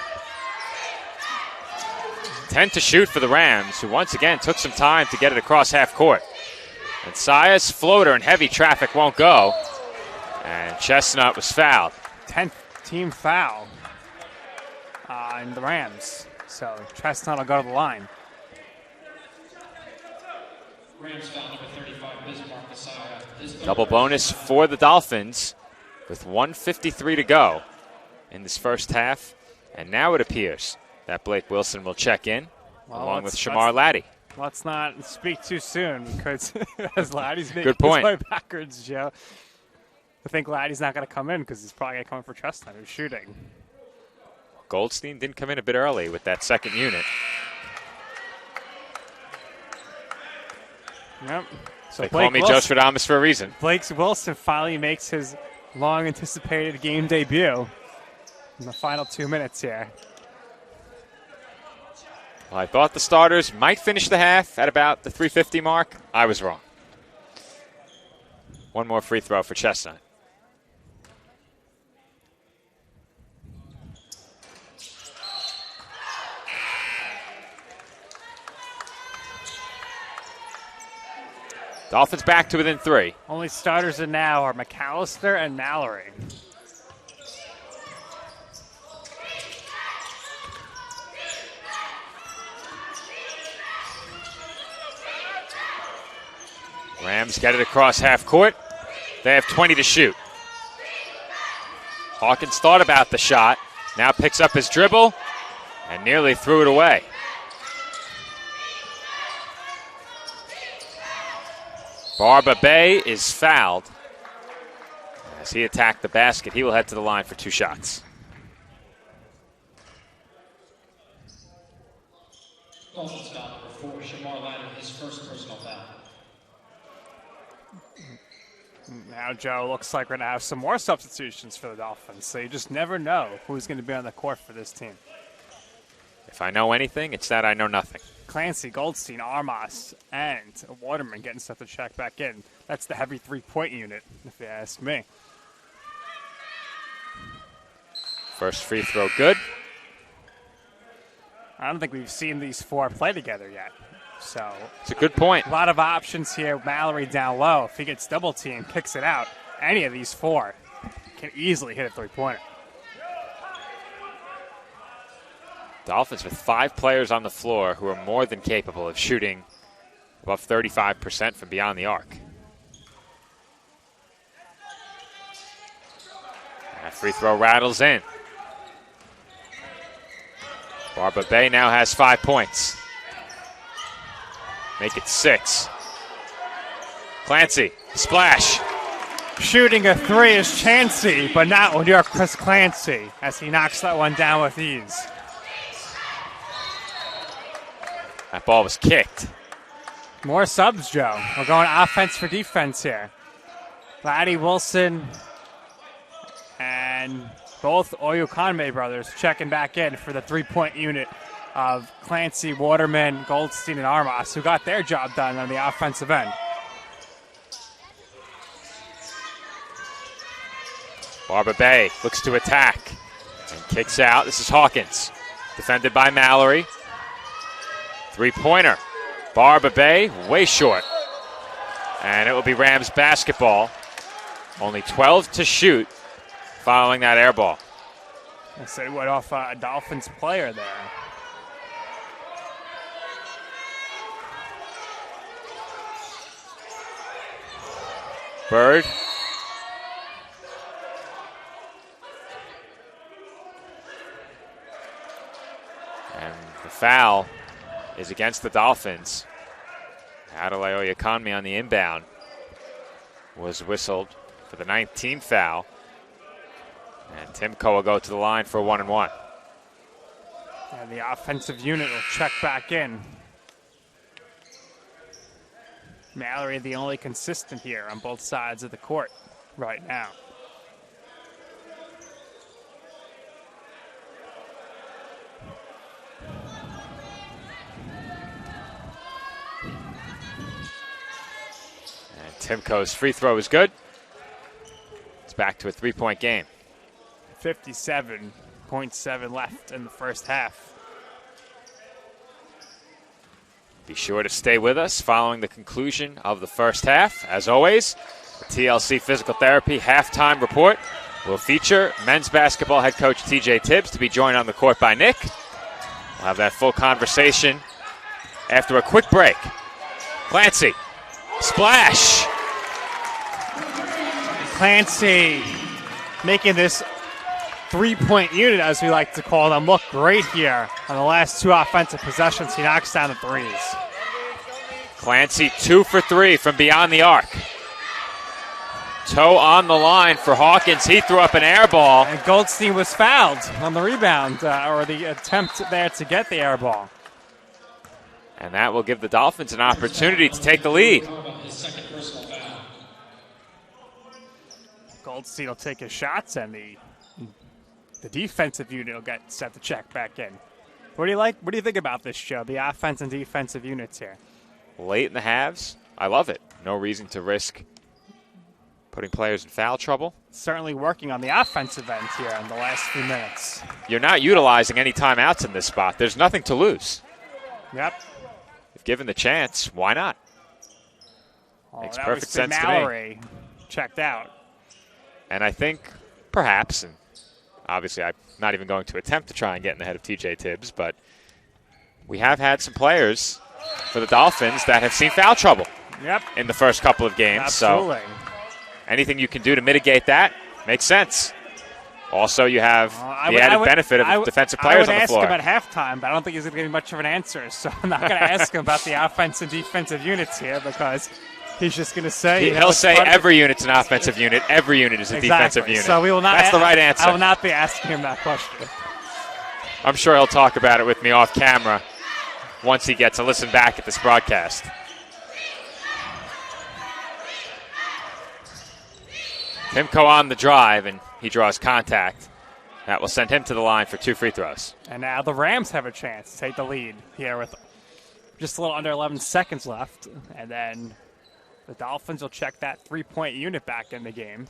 10 to shoot for the Rams, who once again took some time to get it across half court. And Sias' floater in heavy traffic won't go. And Chestnut was fouled. 10th team foul in the Rams. So Chestnut will go to the line. Rams foul number 35, Bismarck Messiah. Double bonus for the Dolphins with 1:53 to go in this first half. And now it appears that Blake Wilson will check in along with Shamar Laddie. Let's not speak too soon because as Laddie's making Good point. his way backwards, Joe. I think Laddie's not going to come in because he's probably going to come in for Chestnut, who's shooting. Goldstein didn't come in a bit early with that second unit. Yep. So They call me Joe Stradamus for a reason. Blake Wilson finally makes his long-anticipated game debut in the final 2 minutes here. Well, I thought the starters might finish the half at about the 3:50 mark. I was wrong. One more free throw for Chestnut. Dolphins back to within 3. Only starters in now are McAllister and Mallory. Rams get it across half court. They have 20 to shoot. Hawkins thought about the shot, now picks up his dribble and nearly threw it away. Barba Bay is fouled. As he attacked the basket, he will head to the line for 2 shots. Dolphins foul number 4, Shamar Laddie, his first personal foul. Now, Joe, looks like we're going to have some more substitutions for the Dolphins, so you just never know who's going to be on the court for this team. If I know anything, it's that I know nothing. Clancy, Goldstein, Armas, and Waterman getting set to check back in. That's the heavy three-point unit, if you ask me. First free throw good. I don't think we've seen these 4 play together yet. So it's a good point. A lot of options here. Mallory down low. If he gets double teamed, kicks it out, any of these 4 can easily hit a three-pointer. Dolphins with 5 players on the floor who are more than capable of shooting above 35% from beyond the arc. That free throw rattles in. Barba Bay now has 5 points. Make it 6. Clancy, splash. Shooting a 3 is chancy, but not when you're Chris Clancy, as he knocks that one down with ease. That ball was kicked. More subs, Joe. We're going offense for defense here. Laddie Wilson and both Oyukanme brothers checking back in for the three-point unit of Clancy, Waterman, Goldstein, and Armas, who got their job done on the offensive end. Barba Bay looks to attack and kicks out. This is Hawkins, defended by Mallory. Three-pointer. Barba Bay, way short. And it will be Rams basketball. Only 12 to shoot following that air ball. I said what off a Dolphins player there. Bird. And the foul is against the Dolphins. Adeleo Yakonmi on the inbound was whistled for the 9th team foul. And Timko will go to the line for a 1-and-1. And the offensive unit will check back in. Mallory, the only consistent here on both sides of the court right now. And Timko's free throw is good. It's back to a 3-point game. 57.7 left in the first half. Be sure to stay with us following the conclusion of the first half. As always, the TLC Physical Therapy halftime report will feature men's basketball head coach TJ Tibbs to be joined on the court by Nick. We'll have that full conversation after a quick break. Clancy, splash. Clancy making this 3-point unit, as we like to call them, look great here on the last 2 offensive possessions. He knocks down the threes. Clancy 2 for 3 from beyond the arc. Toe on the line for Hawkins. He threw up an air ball. And Goldstein was fouled on the rebound, or the attempt there to get the air ball. And that will give the Dolphins an opportunity to take the lead. Goldstein will take his shots, and the defensive unit will get set to check back in. What do you like? What do you think about this, Joe? The offense and defensive units here. Late in the halves, I love it. No reason to risk putting players in foul trouble. Certainly working on the offensive end here in the last few minutes. You're not utilizing any timeouts in this spot. There's nothing to lose. Yep. If given the chance, why not? Makes perfect sense Mallory to me. Checked out. And I think perhaps, and obviously I'm not even going to attempt to try and get in the head of TJ Tibbs, but we have had some players for the Dolphins that have seen foul trouble in the first couple of games. Absolutely. So anything you can do to mitigate that makes sense. Also, you have the added benefit of defensive players on the floor. I would ask him at halftime, but I don't think he's going to get much of an answer. So I'm not going to ask him about the offense and defensive units here, because he's just going to say... He'll say every unit's an offensive unit. Every unit is a defensive unit. So we will not. That's the right answer. I will not be asking him that question. I'm sure he'll talk about it with me off camera once he gets to listen back at this broadcast. Timko on the drive, and he draws contact. That will send him to the line for 2 free throws. And now the Rams have a chance to take the lead here with just a little under 11 seconds left. And then the Dolphins will check that 3-point unit back in the game,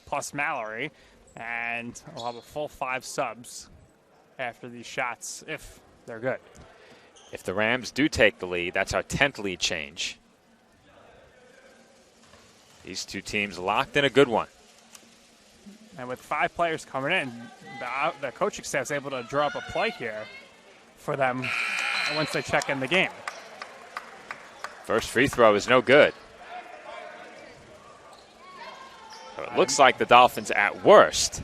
plus Mallory. And we'll have a full 5 subs after these shots, if they're good. If the Rams do take the lead, that's our 10th lead change. These two teams locked in a good one. And with 5 players coming in, the coaching staff is able to draw up a play here for them once they check in the game. First free throw is no good. So it looks like the Dolphins, at worst,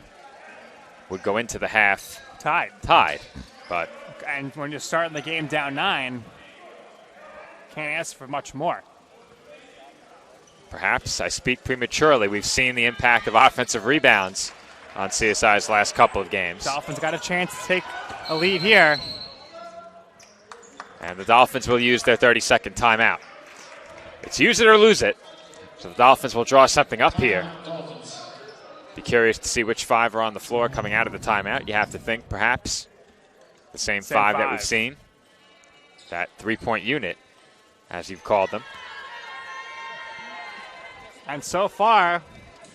would go into the half tied. But and when you're starting the game down 9, can't ask for much more. Perhaps I speak prematurely. We've seen the impact of offensive rebounds on CSI's last couple of games. Dolphins got a chance to take a lead here. And the Dolphins will use their 30-second timeout. It's use it or lose it. So the Dolphins will draw something up here. Be curious to see which 5 are on the floor coming out of the timeout. You have to think perhaps the same 5 that we've seen. That 3-point unit, as you've called them. And so far,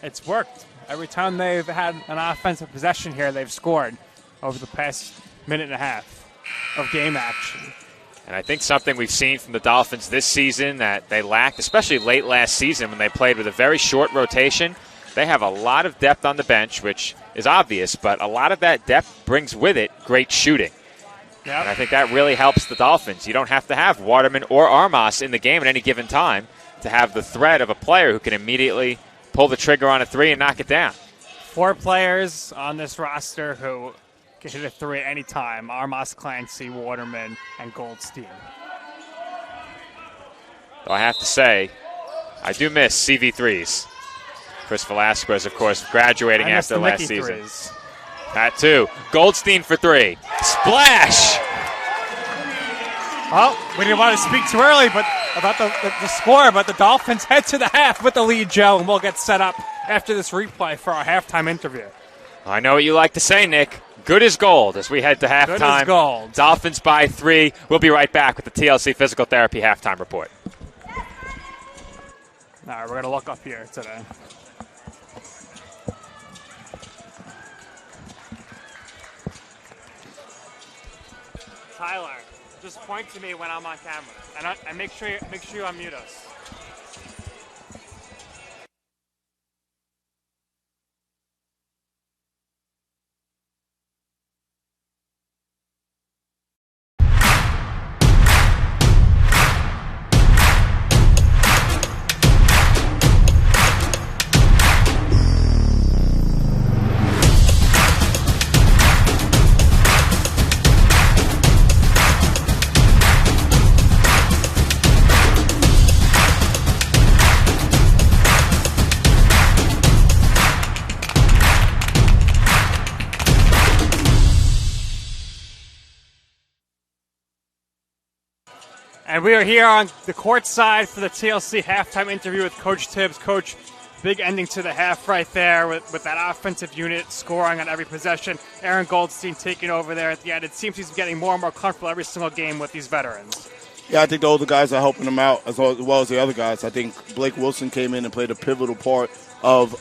it's worked. Every time they've had an offensive possession here, they've scored over the past minute and a half of game action. And I think something we've seen from the Dolphins this season that they lacked, especially late last season when they played with a very short rotation, They have a lot of depth on the bench, which is obvious, but a lot of that depth brings with it great shooting. Yep. And I think that really helps the Dolphins. You don't have to have Waterman or Armas in the game at any given time to have the threat of a player who can immediately pull the trigger on a three and knock it down. 4 players on this roster who can hit a three at any time: Armas, Clancy, Waterman, and Goldstein. Though I have to say, I do miss CV3s. Chris Velasquez, of course, graduating after last season. Threes. That too. Goldstein for 3. Splash! Well, we didn't want to speak too early about the score, but the Dolphins head to the half with the lead, Joe, and we'll get set up after this replay for our halftime interview. I know what you like to say, Nick. Good as gold as we head to halftime. Good as gold. Dolphins by 3. We'll be right back with the TLC Physical Therapy halftime report. All right, we're going to look up here today. Tyler, just point to me when I'm on camera, and make sure you unmute us. And we are here on the court side for the TLC halftime interview with Coach Tibbs. Coach, big ending to the half right there with that offensive unit scoring on every possession. Aaron Goldstein taking over there at the end. It seems he's getting more and more comfortable every single game with these veterans. Yeah, I think the older guys are helping him out as well as the other guys. I think Blake Wilson came in and played a pivotal part of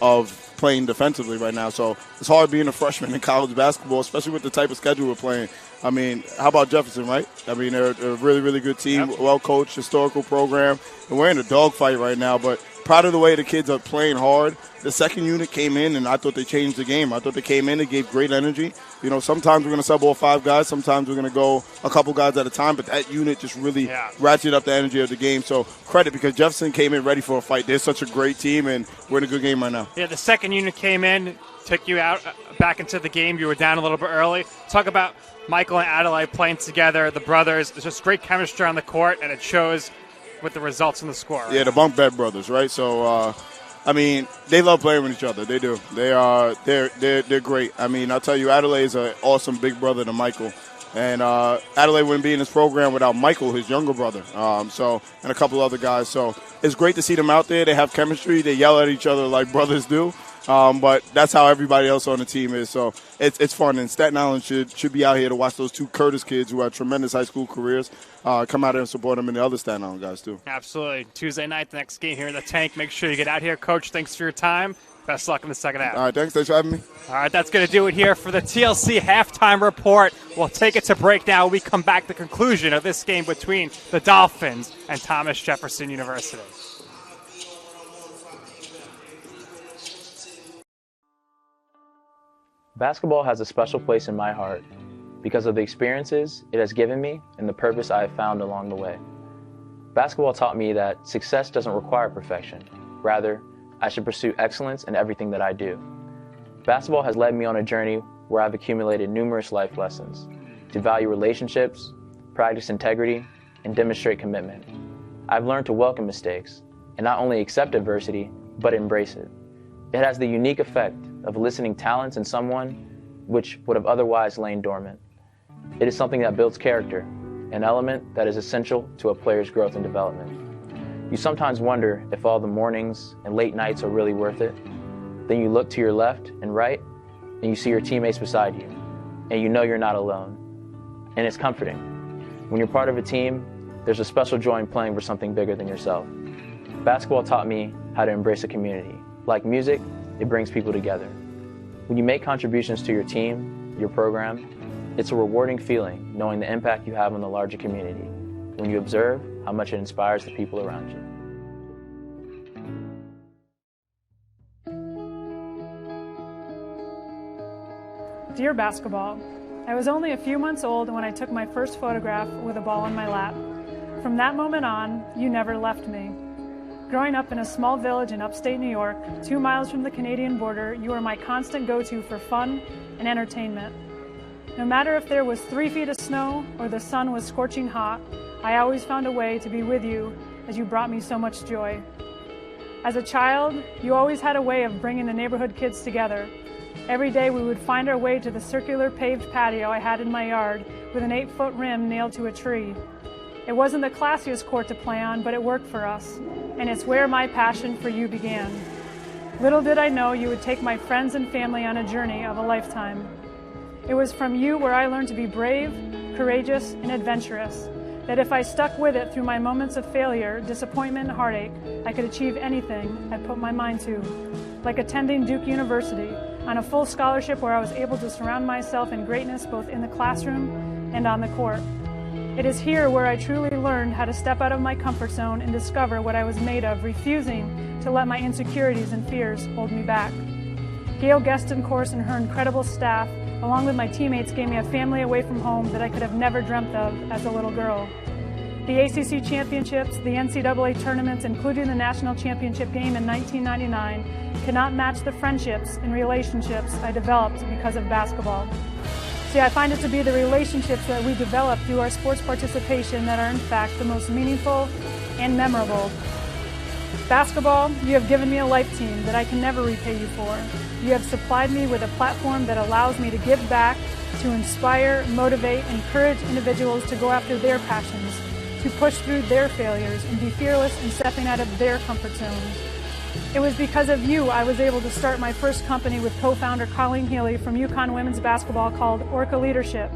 playing defensively right now. So it's hard being a freshman in college basketball, especially with the type of schedule we're playing. I mean, how about Jefferson, right? I mean, they're a really, really good team, well-coached, historical program. And we're in a dogfight right now, but proud of the way the kids are playing hard. The second unit came in, and I thought they changed the game. I thought they came in and gave great energy. You know, sometimes we're going to sub all 5 guys. Sometimes we're going to go a couple guys at a time, but that unit just really ratcheted up the energy of the game. So credit, because Jefferson came in ready for a fight. They're such a great team, and we're in a good game right now. Yeah, the second unit came in, took you out back into the game. You were down a little bit early. Talk about Michael and Adelaide playing together, the brothers. There's just great chemistry on the court, and it shows with the results in the score. Right? Yeah, the bunk bed brothers, right? So, I mean, they love playing with each other. They do. They're great. I mean, I'll tell you, Adelaide's an awesome big brother to Michael. And Adelaide wouldn't be in this program without Michael, his younger brother, and a couple other guys. So it's great to see them out there. They have chemistry. They yell at each other like brothers do. But that's how everybody else on the team is. So it's fun. And Staten Island should be out here to watch those 2 Curtis kids who have tremendous high school careers come out here and support them, and the other Staten Island guys too. Absolutely. Tuesday night, the next game here in the Tank. Make sure you get out here. Coach, thanks for your time. Best luck in the second half. All right, thanks for having me. All right, that's going to do it here for the TLC halftime report. We'll take it to break now. We come back to the conclusion of this game between the Dolphins and Thomas Jefferson University. Basketball has a special place in my heart because of the experiences it has given me and the purpose I have found along the way. Basketball taught me that success doesn't require perfection. Rather, I should pursue excellence in everything that I do. Basketball has led me on a journey where I've accumulated numerous life lessons to value relationships, practice integrity, and demonstrate commitment. I've learned to welcome mistakes and not only accept adversity, but embrace it. It has the unique effect of eliciting talents in someone which would have otherwise lain dormant. It is something that builds character, an element that is essential to a player's growth and development. You sometimes wonder if all the mornings and late nights are really worth it. Then you look to your left and right, and you see your teammates beside you, and you know you're not alone. And it's comforting. When you're part of a team, there's a special joy in playing for something bigger than yourself. Basketball taught me how to embrace a community. Like music, it brings people together. When you make contributions to your team, your program, it's a rewarding feeling knowing the impact you have on the larger community when you observe how much it inspires the people around you. Dear basketball, I was only a few months old when I took my first photograph with a ball in my lap. From that moment on, you never left me. Growing up in a small village in upstate New York, 2 miles from the Canadian border, you were my constant go-to for fun and entertainment. No matter if there was 3 feet of snow or the sun was scorching hot, I always found a way to be with you as you brought me so much joy. As a child, you always had a way of bringing the neighborhood kids together. Every day we would find our way to the circular paved patio I had in my yard with an 8-foot rim nailed to a tree. It wasn't the classiest court to play on, but it worked for us, and it's where my passion for you began. Little did I know you would take my friends and family on a journey of a lifetime. It was from you where I learned to be brave, courageous, and adventurous, that if I stuck with it through my moments of failure, disappointment, and heartache, I could achieve anything I put my mind to. Like attending Duke University on a full scholarship where I was able to surround myself in greatness both in the classroom and on the court. It is here where I truly learned how to step out of my comfort zone and discover what I was made of, refusing to let my insecurities and fears hold me back. Gail Geston-Course and her incredible staff, along with my teammates, gave me a family away from home that I could have never dreamt of as a little girl. The ACC championships, the NCAA tournaments, including the national championship game in 1999, cannot match the friendships and relationships I developed because of basketball. See, I find it to be the relationships that we develop through our sports participation that are in fact the most meaningful and memorable. Basketball, you have given me a life team that I can never repay you for. You have supplied me with a platform that allows me to give back, to inspire, motivate, and encourage individuals to go after their passions, to push through their failures and be fearless in stepping out of their comfort zones. It was because of you I was able to start my first company with co-founder Colleen Healy from UConn Women's Basketball called Orca Leadership.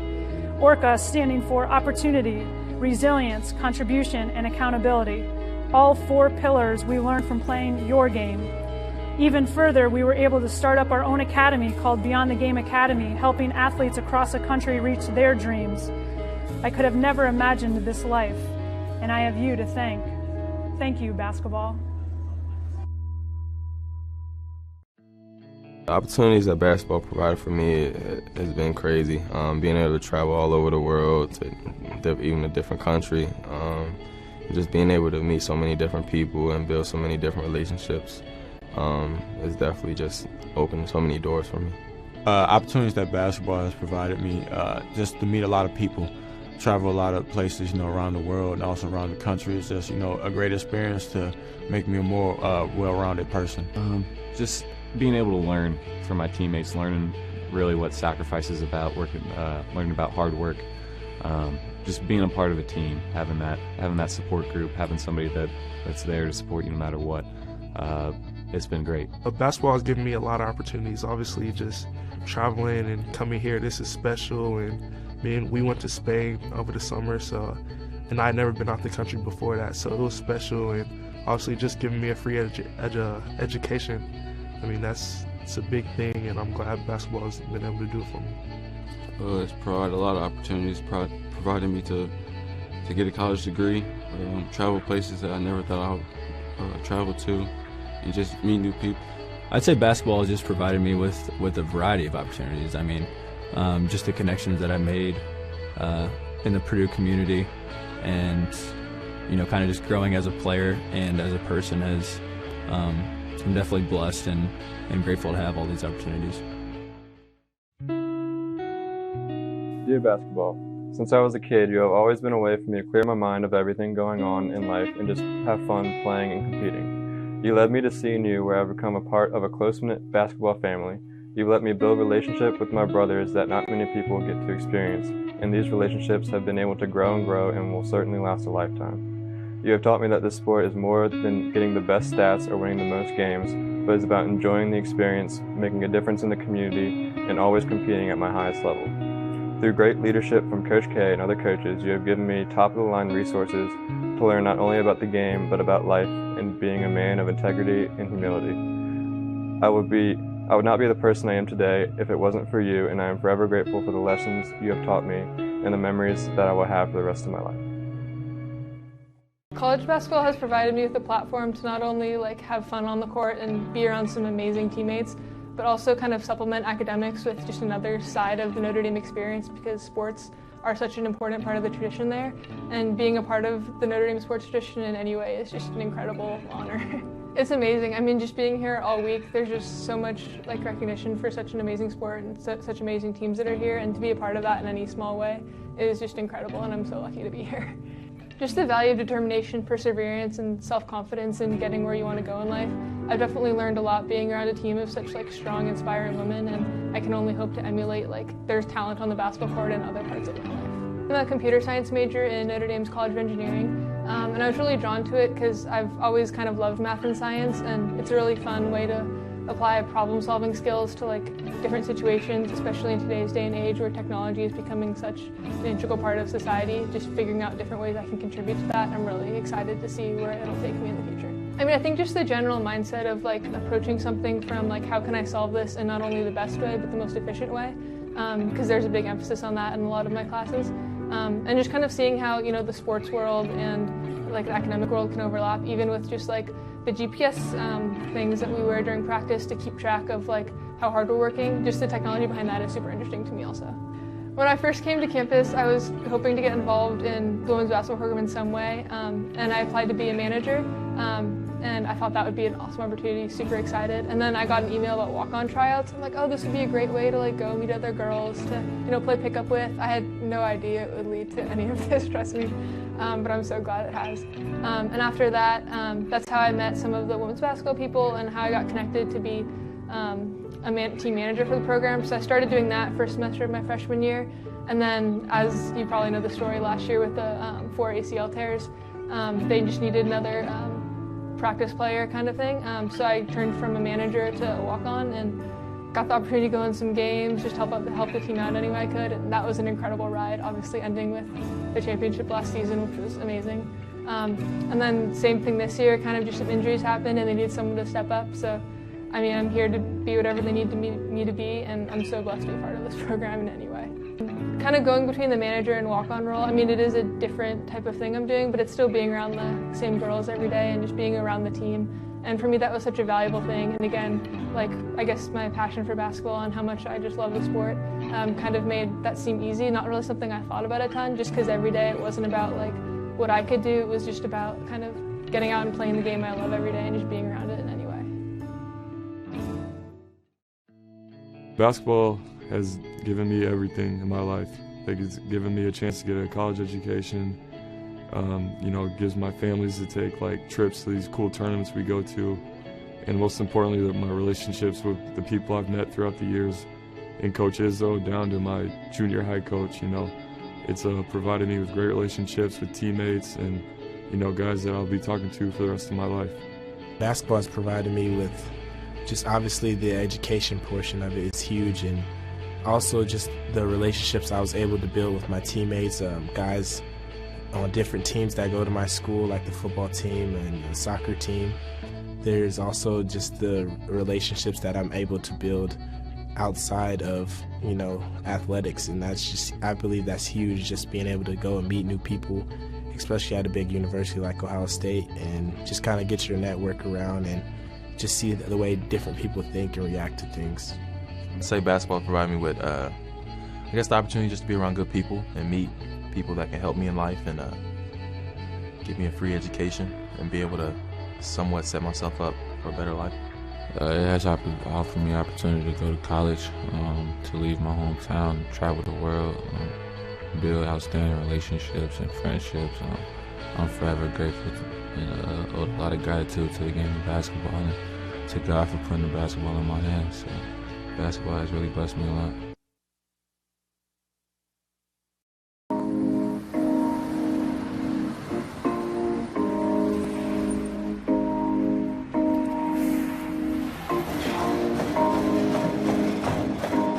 Orca standing for opportunity, resilience, contribution, and accountability. All 4 pillars we learned from playing your game. Even further, we were able to start up our own academy called Beyond the Game Academy, helping athletes across the country reach their dreams. I could have never imagined this life, and I have you to thank. Thank you, basketball. The opportunities that basketball provided for me has been crazy. Being able to travel all over the world, to even a different country, just being able to meet so many different people and build so many different relationships has definitely just opened so many doors for me. Opportunities that basketball has provided me, just to meet a lot of people, travel a lot of places, around the world and also around the country. It's just, a great experience to make me a more well-rounded person. Just being able to learn from my teammates, learning really what sacrifice is about, learning about hard work, just being a part of a team, having that support group, having somebody that's there to support you no matter what. It's been great. Basketball has given me a lot of opportunities. Obviously, just traveling and coming here, this is special. And we went to Spain over the summer, and I had never been out the country before that, so it was special. And obviously, just giving me a free education. It's a big thing, and I'm glad basketball has been able to do it for me. It's provided a lot of opportunities, provided me to get a college degree, travel places that I never thought I would travel to, and just meet new people. I'd say basketball has just provided me with a variety of opportunities. Just the connections that I made in the Purdue community, and kind of just growing as a player and as a person has. I'm definitely blessed and grateful to have all these opportunities. Dear basketball, since I was a kid, you have always been a way for me to clear my mind of everything going on in life and just have fun playing and competing. You led me to seeing you where I've become a part of a close-knit basketball family. You've let me build a relationship with my brothers that not many people get to experience, and these relationships have been able to grow and will certainly last a lifetime. You have taught me that this sport is more than getting the best stats or winning the most games, but it's about enjoying the experience, making a difference in the community, and always competing at my highest level. Through great leadership from Coach K and other coaches, you have given me top-of-the-line resources to learn not only about the game, but about life and being a man of integrity and humility. I would not be the person I am today if it wasn't for you, and I am forever grateful for the lessons you have taught me and the memories that I will have for the rest of my life. College basketball has provided me with a platform to not only have fun on the court and be around some amazing teammates, but also kind of supplement academics with just another side of the Notre Dame experience, because sports are such an important part of the tradition there, and being a part of the Notre Dame sports tradition in any way is just an incredible honor. It's amazing. I mean, just being here all week, there's just so much like recognition for such an amazing sport and such amazing teams that are here, and to be a part of that in any small way is just incredible, and I'm so lucky to be here. Just the value of determination, perseverance, and self-confidence in getting where you want to go in life. I've definitely learned a lot being around a team of such like strong, inspiring women, and I can only hope to emulate like there's talent on the basketball court in other parts of my life. I'm a computer science major in Notre Dame's College of Engineering, and I was really drawn to it because I've always kind of loved math and science, and it's a really fun way to apply problem-solving skills to like different situations, especially in today's day and age where technology is becoming such an integral part of society. Just figuring out different ways I can contribute to that, I'm really excited to see where it'll take me in the future. I mean, I think just the general mindset of like approaching something from like how can I solve this in not only the best way but the most efficient way, because there's a big emphasis on that in a lot of my classes, and just kind of seeing how, you know, the sports world and like the academic world can overlap, even with just like the GPS things that we wear during practice to keep track of like how hard we're working. Just the technology behind that is super interesting to me also. When I first came to campus, I was hoping to get involved in the women's basketball program in some way, and I applied to be a manager, and I thought that would be an awesome opportunity, super excited. And then I got an email about walk-on tryouts. I'm like, oh, this would be a great way to like go meet other girls to, you know, play pickup with. I had no idea it would lead to any of this, trust me, but I'm so glad it has. And after that, that's how I met some of the women's basketball people and how I got connected to be a team manager for the program. So I started doing that first semester of my freshman year, and then, as you probably know the story, last year with the 4 ACL tears, they just needed another practice player kind of thing. So I turned from a manager to a walk-on and got the opportunity to go in some games, just help the team out any way I could, and that was an incredible ride, obviously ending with the championship last season, which was amazing. And then same thing this year, kind of just some injuries happened and they needed someone to step up. So, I mean, I'm here to be whatever they need me to be, and I'm so blessed to be a part of this program in any way. Kind of going between the manager and walk-on role, I mean, it is a different type of thing I'm doing, but it's still being around the same girls every day and just being around the team. And for me, that was such a valuable thing. And again, like, I guess my passion for basketball and how much I just love the sport kind of made that seem easy. Not really something I thought about a ton, just because every day it wasn't about like what I could do. It was just about kind of getting out and playing the game I love every day and just being around it in any way. Basketball has given me everything in my life. Like, it's given me a chance to get a college education. You know, it gives my families to take like trips to these cool tournaments we go to, and most importantly, my relationships with the people I've met throughout the years, and Coach Izzo down to my junior high coach. You know, it's provided me with great relationships with teammates and, you know, guys that I'll be talking to for the rest of my life. Basketball has provided me with just obviously the education portion of it is huge, and also just the relationships I was able to build with my teammates, guys on different teams that go to my school, like the football team and the soccer team. There's also just the relationships that I'm able to build outside of, you know, athletics, and that's just, I believe that's huge, just being able to go and meet new people, especially at a big university like Ohio State, and just kind of get your network around and just see the way different people think and react to things. I'd say basketball provided me with, I guess, the opportunity just to be around good people and meet people that can help me in life and give me a free education and be able to somewhat set myself up for a better life. It has offered me the opportunity to go to college, to leave my hometown, travel the world, build outstanding relationships and friendships. I'm forever grateful and owe a lot of gratitude to the game of basketball and to God for putting the basketball in my hands. So basketball has really blessed me a lot.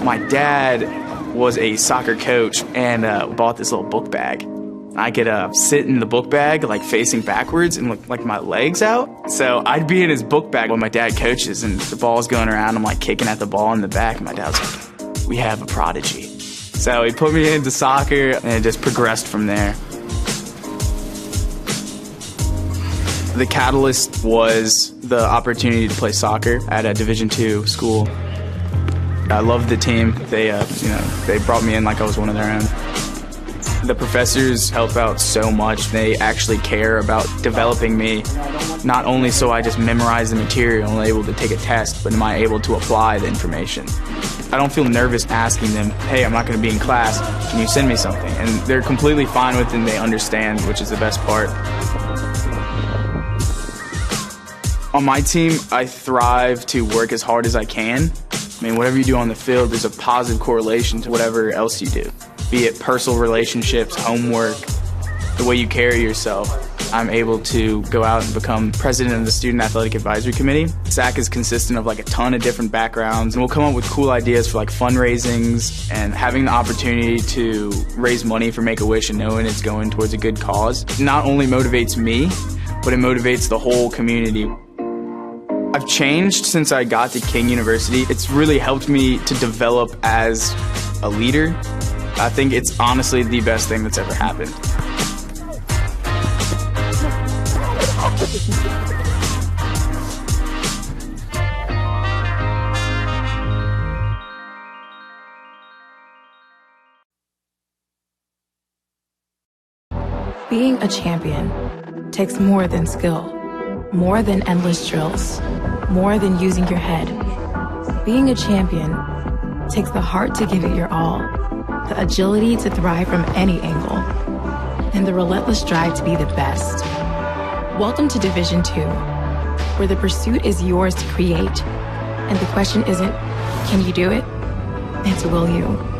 My dad was a soccer coach and bought this little book bag. I could sit in the book bag like facing backwards and look like my legs out. So I'd be in his book bag when my dad coaches and the ball's going around. I'm like kicking at the ball in the back, and my dad's like, "We have a prodigy." So he put me into soccer and it just progressed from there. The catalyst was the opportunity to play soccer at a Division II school. I love the team. They brought me in like I was one of their own. The professors help out so much. They actually care about developing me, not only so I just memorize the material and I'm able to take a test, but am I able to apply the information. I don't feel nervous asking them, hey, I'm not going to be in class, can you send me something? And they're completely fine with it and they understand, which is the best part. On my team, I thrive to work as hard as I can. I mean, whatever you do on the field, there's a positive correlation to whatever else you do. Be it personal relationships, homework, the way you carry yourself. I'm able to go out and become president of the Student Athletic Advisory Committee. SAC is consistent of like a ton of different backgrounds, and we'll come up with cool ideas for like fundraisings and having the opportunity to raise money for Make-A-Wish and knowing it's going towards a good cause. Not only motivates me, but it motivates the whole community. I've changed since I got to King University. It's really helped me to develop as a leader. I think it's honestly the best thing that's ever happened. Being a champion takes more than skill, more than endless drills, more than using your head. Being a champion takes the heart to give it your all, the agility to thrive from any angle, and the relentless drive to be the best. Welcome to Division 2, where the pursuit is yours to create, and the question isn't, can you do it? It's, will you?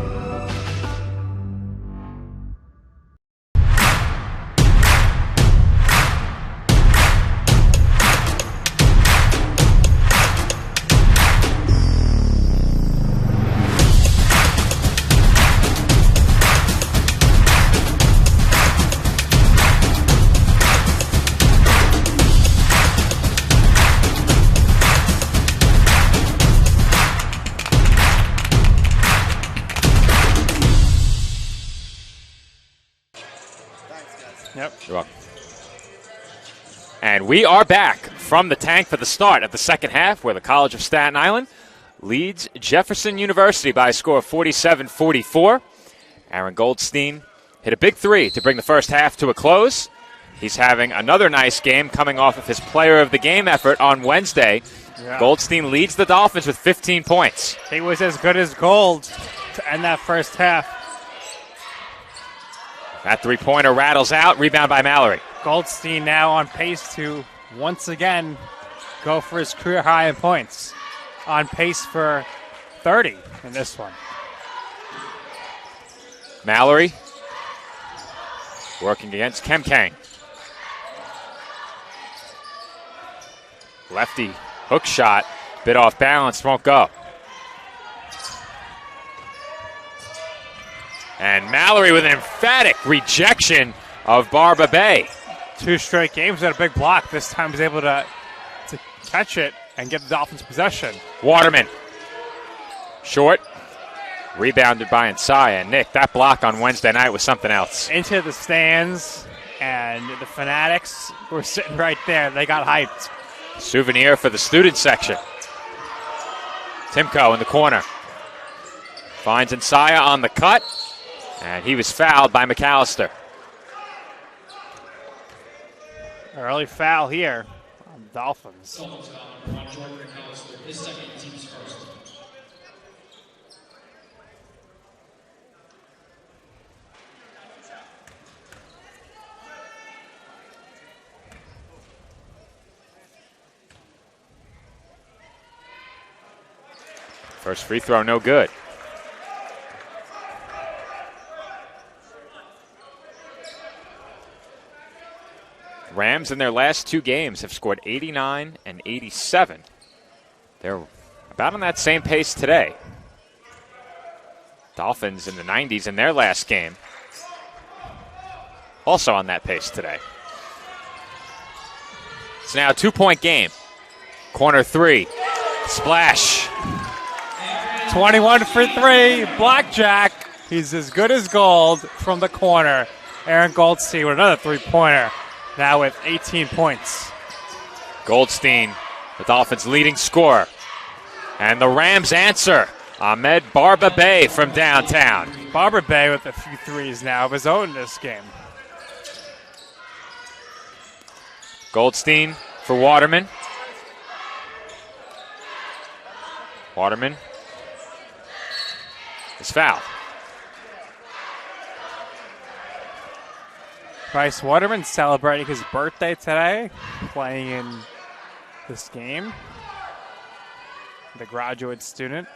Yep. You're welcome. And we are back from the tank for the start of the second half, where the College of Staten Island leads Jefferson University by a score of 47-44. Aaron Goldstein hit a big three to bring the first half to a close. He's having another nice game coming off of his player of the game effort on Wednesday. Yeah. Goldstein leads the Dolphins with 15 points. He was as good as gold to end that first half. That three-pointer rattles out. Rebound by Mallory. Goldstein now on pace to once again go for his career high in points. On pace for 30 in this one. Mallory working against Kemkang. Lefty hook shot, bit off balance, won't go. And Mallory with an emphatic rejection of Barba Bay. 2 straight games at a big block. This time was able to catch it and get the Dolphins possession. Waterman. Short. Rebounded by Nsaya. Nick, that block on Wednesday night was something else. Into the stands, and the Fanatics were sitting right there. They got hyped. Souvenir for the student section. Timko in the corner. Finds Nsaya on the cut. And he was fouled by McAllister. Early foul here on the Dolphins. First free throw, no good. Rams in their last 2 games have scored 89 and 87. They're about on that same pace today. Dolphins in the 90s in their last game. Also on that pace today. It's now a 2-point game. Corner 3. Splash. 21 for 3. Blackjack. He's as good as gold from the corner. Aaron Goldstein with another 3-pointer. Now with 18 points. Goldstein, the Dolphins' leading scorer. And the Rams answer Ahmed Barba Bey from downtown. Barber Bay with a few threes now of his own in this game. Goldstein for Waterman. Waterman is fouled. Bryce Waterman celebrating his birthday today, playing in this game. The graduate student.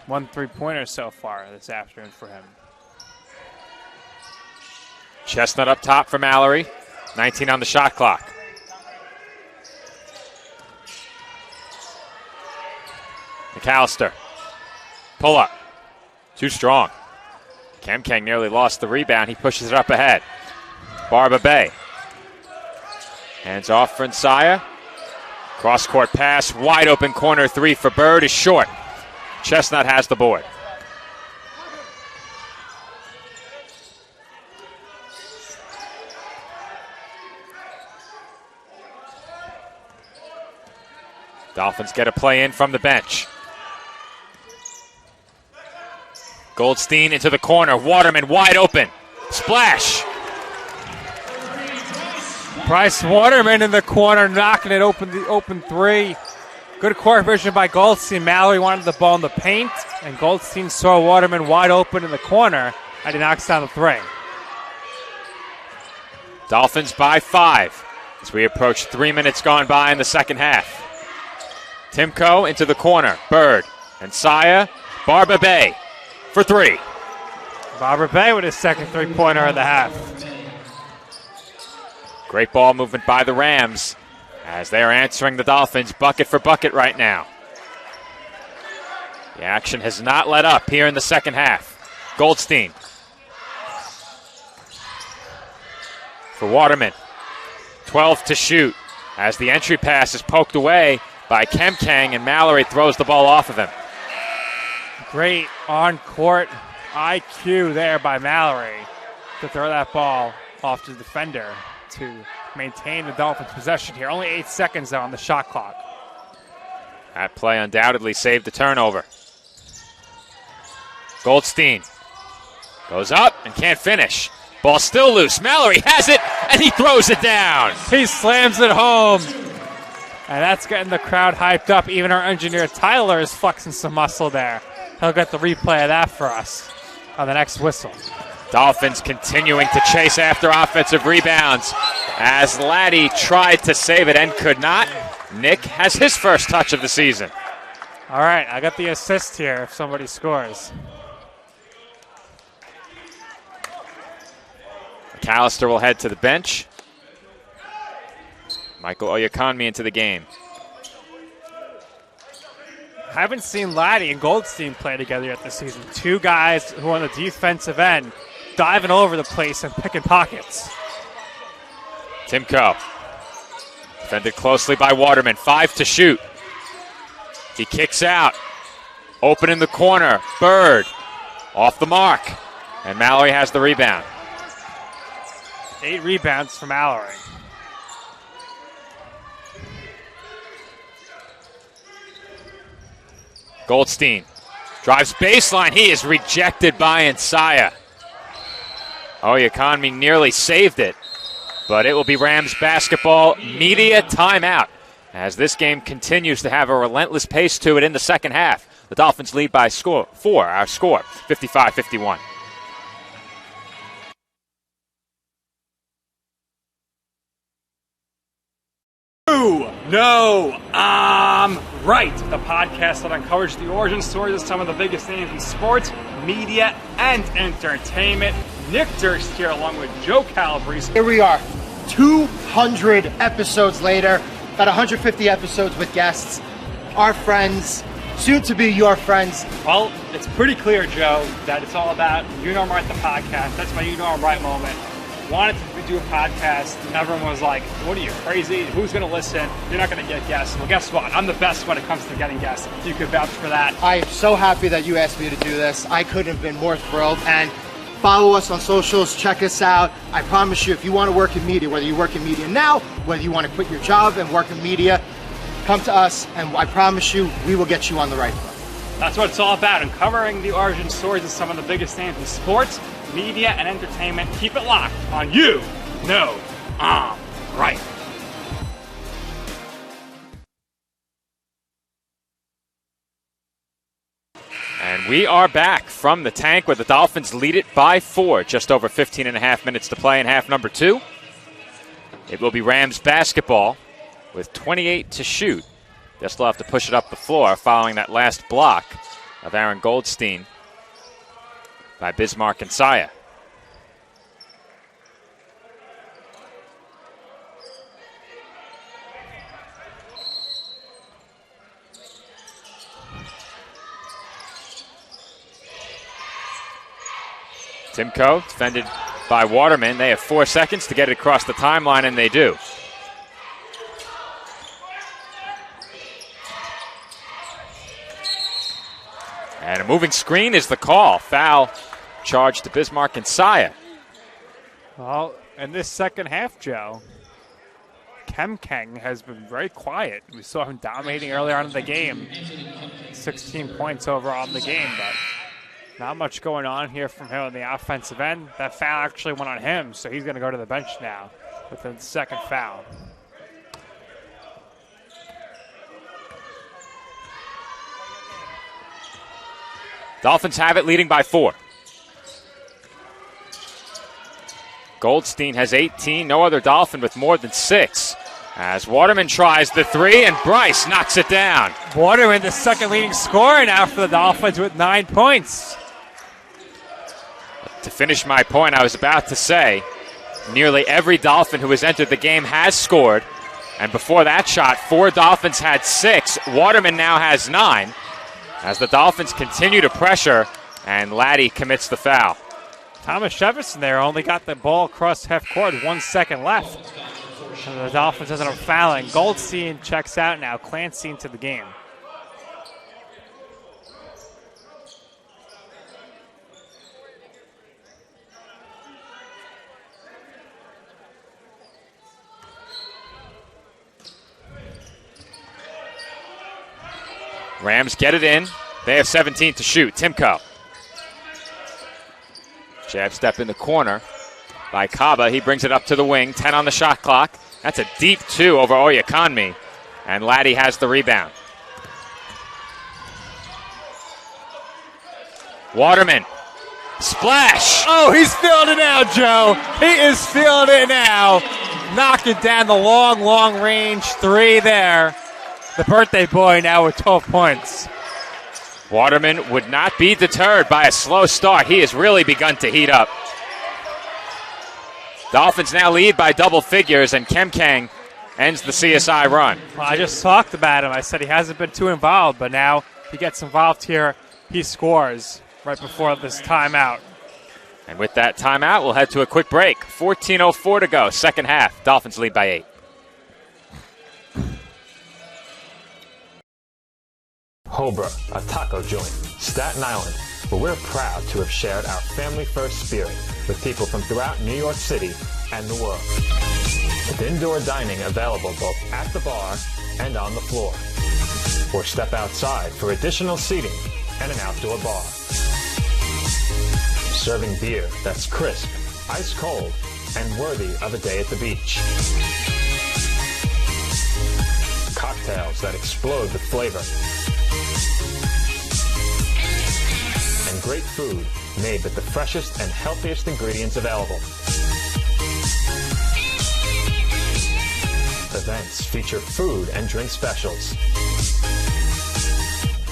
1 3-pointer so far this afternoon for him. Chestnut up top for Mallory. 19 on the shot clock. McAllister. Pull up. Too strong. Kemkang nearly lost the rebound. He pushes it up ahead. Barba Bey. Hands off for Nsaya. Cross-court pass. Wide open corner three for Bird is short. Chestnut has the board. Dolphins get a play in from the bench. Goldstein into the corner. Waterman wide open. Splash. Bryce Waterman in the corner, knocking it open, the open three. Good court vision by Goldstein. Mallory wanted the ball in the paint, and Goldstein saw Waterman wide open in the corner, and he knocks down the three. Dolphins by 5 as we approach 3 minutes gone by in the second half. Timko into the corner. Bird and Saya. Barba Bey for 3. Barber Bay with his second three-pointer of the half. Great ball movement by the Rams as they are answering the Dolphins bucket for bucket right now. The action has not let up here in the second half. Goldstein for Waterman. 12 to shoot as the entry pass is poked away by Kemkang, and Mallory throws the ball off of him. Great on-court IQ there by Mallory to throw that ball off to the defender to maintain the Dolphins' possession here. Only 8 seconds, though, on the shot clock. That play undoubtedly saved the turnover. Goldstein goes up and can't finish. Ball still loose. Mallory has it, and he throws it down. He slams it home. And that's getting the crowd hyped up. Even our engineer Tyler is flexing some muscle there. He'll get the replay of that for us on the next whistle. Dolphins continuing to chase after offensive rebounds as Laddie tried to save it and could not. Nick has his first touch of the season. All right, I got the assist here if somebody scores. McAllister will head to the bench. Michael Oyakonmi into the game. Haven't seen Laddie and Goldstein play together yet this season. Two guys who are on the defensive end diving all over the place and picking pockets. Timko. Defended closely by Waterman. 5 to shoot. He kicks out. Open in the corner. Bird. Off the mark. And Mallory has the rebound. 8 rebounds for Mallory. Goldstein drives baseline. He is rejected by Nsaya. Oyakonmi nearly saved it, but it will be Rams basketball media timeout as this game continues to have a relentless pace to it in the second half. The Dolphins lead by 4, our score, 55-51. No, I'm right. The podcast that uncovers the origin stories of some of the biggest names in sports, media, and entertainment. Nick Durst here along with Joe Calabrese. Here we are, 200 episodes later, got 150 episodes with guests, our friends, soon to be your friends. Well, it's pretty clear, Joe, that it's all about You Know I'm Right, the podcast. That's my You Know I'm Right moment. Wanted to do a podcast, and everyone was like, what are you, crazy? Who's going to listen? You're not going to get guests. Well, guess what? I'm the best when it comes to getting guests. You could vouch for that. I am so happy that you asked me to do this. I couldn't have been more thrilled. And follow us on socials. Check us out. I promise you, if you want to work in media, whether you work in media now, whether you want to quit your job and work in media, come to us, and I promise you, we will get you on the right foot. That's what it's all about, uncovering the origin stories of some of the biggest names in sports, media, and entertainment. Keep it locked on You Know I'm Right. And we are back from the tank where the Dolphins lead it by 4. Just over 15 and a half minutes to play in half number 2. It will be Rams basketball with 28 to shoot. They'll still have to push it up the floor following that last block of Aaron Goldstein by Bismarck and Saya. Timko defended by Waterman. They have 4 seconds to get it across the timeline, and they do. And a moving screen is the call. Foul charge to Bismarck and Saya. Well, in this second half, Joe, Kemkeng has been very quiet. We saw him dominating earlier on in the game. 16 points overall in the game, but not much going on here from him on the offensive end. That foul actually went on him, so he's going to go to the bench now with the second foul. Dolphins have it, leading by 4. Goldstein has 18. No other Dolphin with more than 6. As Waterman tries the 3, and Bryce knocks it down. Waterman, the second leading scorer now for the Dolphins with 9 points. To finish my point, I was about to say, nearly every Dolphin who has entered the game has scored. And before that shot, 4 Dolphins had 6. Waterman now has 9. As the Dolphins continue to pressure, and Laddie commits the foul. Thomas Jefferson there only got the ball across half court, 1 second left. And the Dolphins ended up fouling. Goldstein checks out now. Clancy into the game. Rams get it in. They have 17 to shoot. Timko. Jab step in the corner by Kaba. He brings it up to the wing. 10 on the shot clock. That's a deep 2 over Oyakonmi. And Laddie has the rebound. Waterman. Splash! Oh, he's feeling it now, Joe. He is feeling it now. Knocking down the long, long range 3 there. The birthday boy now with 12 points. Waterman would not be deterred by a slow start. He has really begun to heat up. Dolphins now lead by double figures, and Kemkeng ends the CSI run. Well, I just talked about him. I said he hasn't been too involved, but now he gets involved here. He scores right before this timeout. And with that timeout, we'll head to a quick break. 14:04 to go, second half. Dolphins lead by 8. Hobra, a taco joint, Staten Island, where we're proud to have shared our family-first spirit with people from throughout New York City and the world. With indoor dining available both at the bar and on the floor. Or step outside for additional seating and an outdoor bar. Serving beer that's crisp, ice cold, and worthy of a day at the beach. Cocktails that explode with flavor. And great food made with the freshest and healthiest ingredients available. Events feature food and drink specials,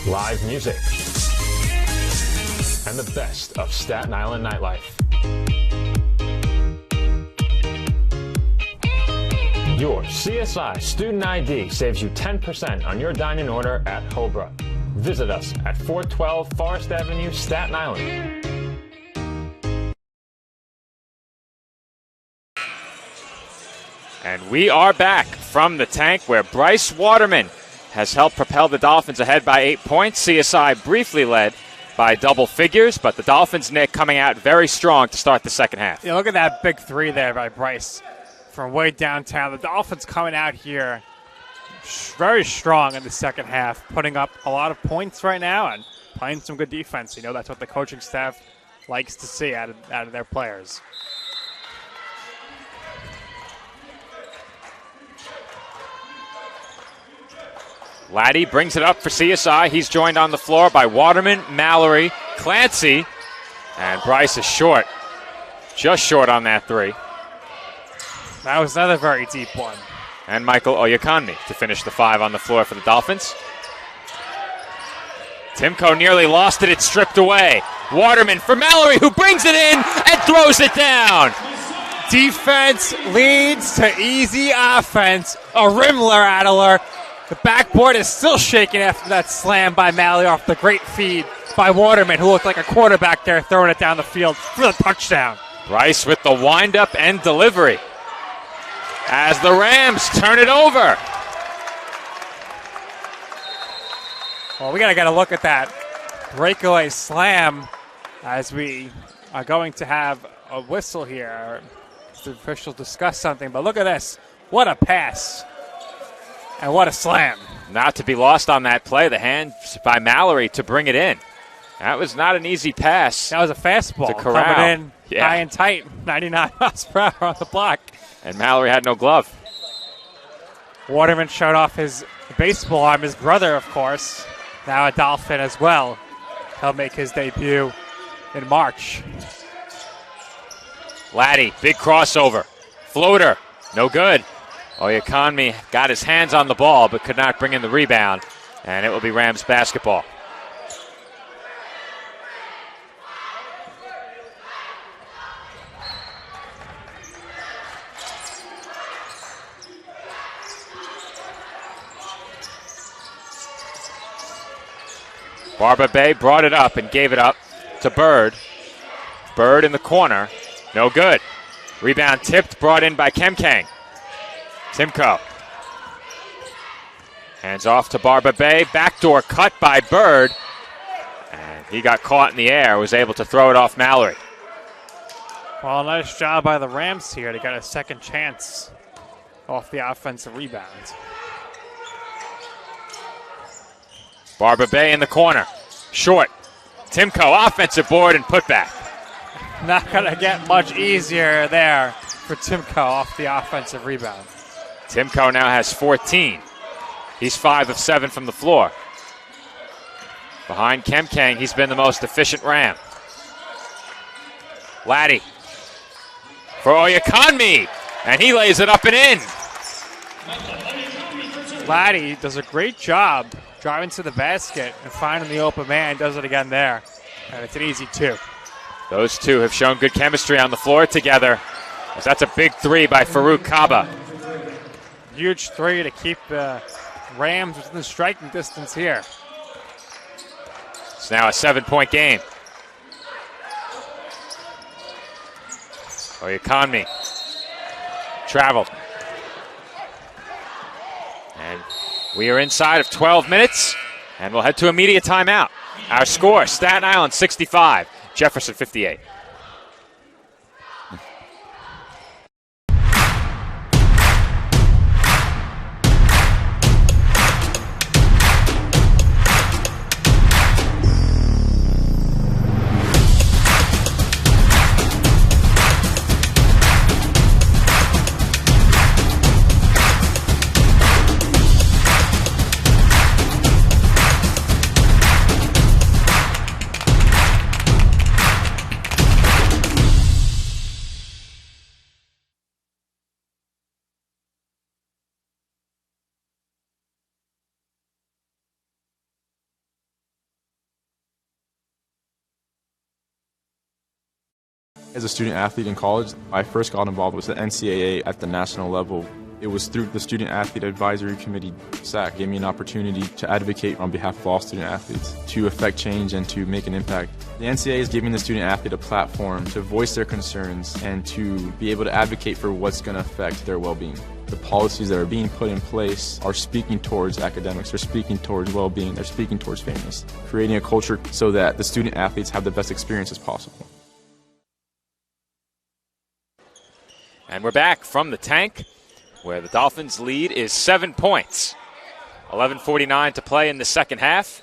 live music, and the best of Staten Island nightlife. Your CSI Student ID saves you 10% on your dining order at Hobra. Visit us at 412 Forest Avenue, Staten Island. And we are back from the tank where Bryce Waterman has helped propel the Dolphins ahead by 8 points. CSI briefly led by double figures, but the Dolphins, Nick, coming out very strong to start the second half. Yeah, look at that big 3 there by Bryce from way downtown. The Dolphins coming out here very strong in the second half, putting up a lot of points right now and playing some good defense. You know, that's what the coaching staff likes to see out of their players. Laddie brings it up for CSI. He's joined on the floor by Waterman, Mallory, Clancy, and Bryce is short. Just short on that three. That was another very deep one. And Michael Oyakonmi to finish the 5 on the floor for the Dolphins. Timko nearly lost it. It's stripped away. Waterman for Mallory, who brings it in and throws it down. Defense leads to easy offense. A rim rattler. The backboard is still shaking after that slam by Mallory off the great feed by Waterman, who looked like a quarterback there throwing it down the field for the touchdown. Bryce with the windup and delivery as the Rams turn it over. Well, we got to get a look at that breakaway slam as we are going to have a whistle here. The officials discuss something, but look at this. What a pass. And what a slam. Not to be lost on that play, the hands by Mallory to bring it in. That was not an easy pass. That was a fastball to corral. Coming in high and tight, 99 miles per hour on the block. And Mallory had no glove. Waterman showed off his baseball arm, his brother, of course, now a Dolphin as well. He'll make his debut in March. Laddie, big crossover. Floater, no good. Oyakonmi got his hands on the ball but could not bring in the rebound, and it will be Rams basketball. Barba Bay brought it up and gave it up to Bird. Bird in the corner. No good. Rebound tipped, brought in by Kemkang. Timko. Hands off to Barba Bay. Backdoor cut by Bird. And he got caught in the air, was able to throw it off Mallory. Well, nice job by the Rams here to get a second chance off the offensive rebound. Barba Bay in the corner. Short. Timko, offensive board and put back. Not going to get much easier there for Timko off the offensive rebound. Timko now has 14. He's 5 of 7 from the floor. Behind Kemkang, he's been the most efficient Ram. Laddie for Oyakonmi, and he lays it up and in. Laddie does a great job driving to the basket and finding the open man. Does it again there, and it's an easy 2. Those two have shown good chemistry on the floor together. As that's a big 3 by Farouk Kaba. Huge 3 to keep the Rams within striking distance here. It's now a 7-point game. Oyakonmi traveled. And we are inside of 12 minutes, and we'll head to a media timeout. Our score, Staten Island 65, Jefferson 58. As a student athlete in college, I first got involved with the NCAA at the national level. It was through the Student Athlete Advisory Committee, SAC, gave me an opportunity to advocate on behalf of all student athletes, to affect change and to make an impact. The NCAA is giving the student athlete a platform to voice their concerns and to be able to advocate for what's going to affect their well-being. The policies that are being put in place are speaking towards academics, they're speaking towards well-being, they're speaking towards fairness, creating a culture so that the student athletes have the best experiences possible. And we're back from the tank, where the Dolphins' lead is 7 points. 11:49 to play in the second half.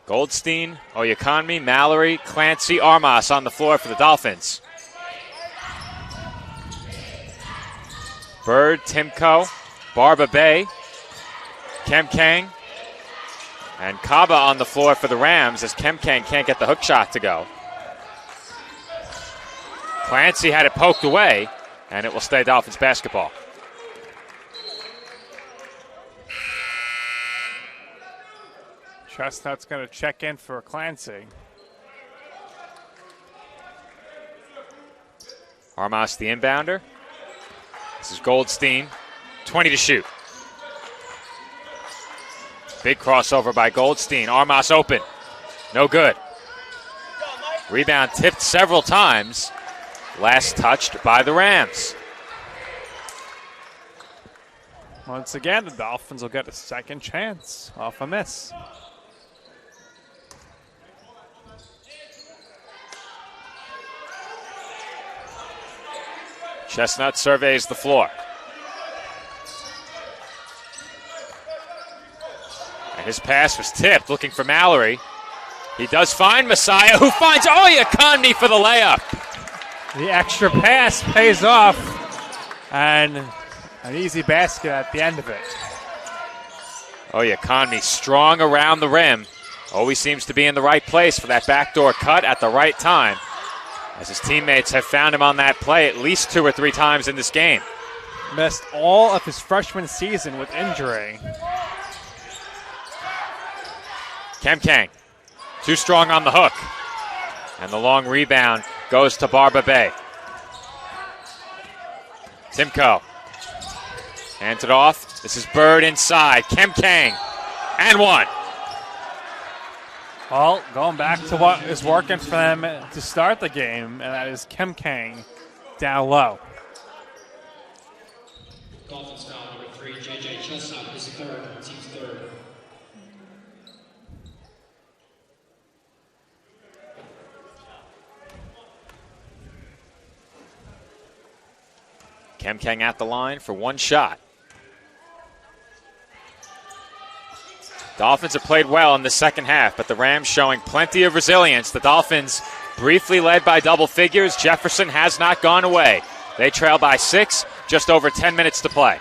Goldstein, Oyakonmi, Mallory, Clancy, Armas on the floor for the Dolphins. Bird, Timko, Barba Bay, Kemkang, and Kaba on the floor for the Rams as Kemkang can't get the hook shot to go. Clancy had it poked away, and it will stay Dolphins basketball. Chestnut's going to check in for Clancy. Armas the inbounder. This is Goldstein. 20 to shoot. Big crossover by Goldstein. Armas open. No good. Rebound tipped several times. Last touched by the Rams. Once again, the Dolphins will get a second chance off a miss. Chestnut surveys the floor. And his pass was tipped, looking for Mallory. He does find Messiah, who finds Oyakonmi for the layup. The extra pass pays off, and an easy basket at the end of it. Oyakonmi strong around the rim. Always seems to be in the right place for that backdoor cut at the right time, as his teammates have found him on that play at least 2 or 3 times in this game. Missed all of his freshman season with injury. Kemkang, too strong on the hook. And the long rebound goes to Barba Bay. Timko. Hands it off. This is Bird inside. Kemkang. And one. Well, going back to what is working for them to start the game, and that is Kemkang down low. Dolphins foul number 3, J.J. Chestnut is third, team's third. Kemkang at the line for one shot. Dolphins have played well in the second half, but the Rams showing plenty of resilience. The Dolphins briefly led by double figures. Jefferson has not gone away. They trail by 6, just over 10 minutes to play.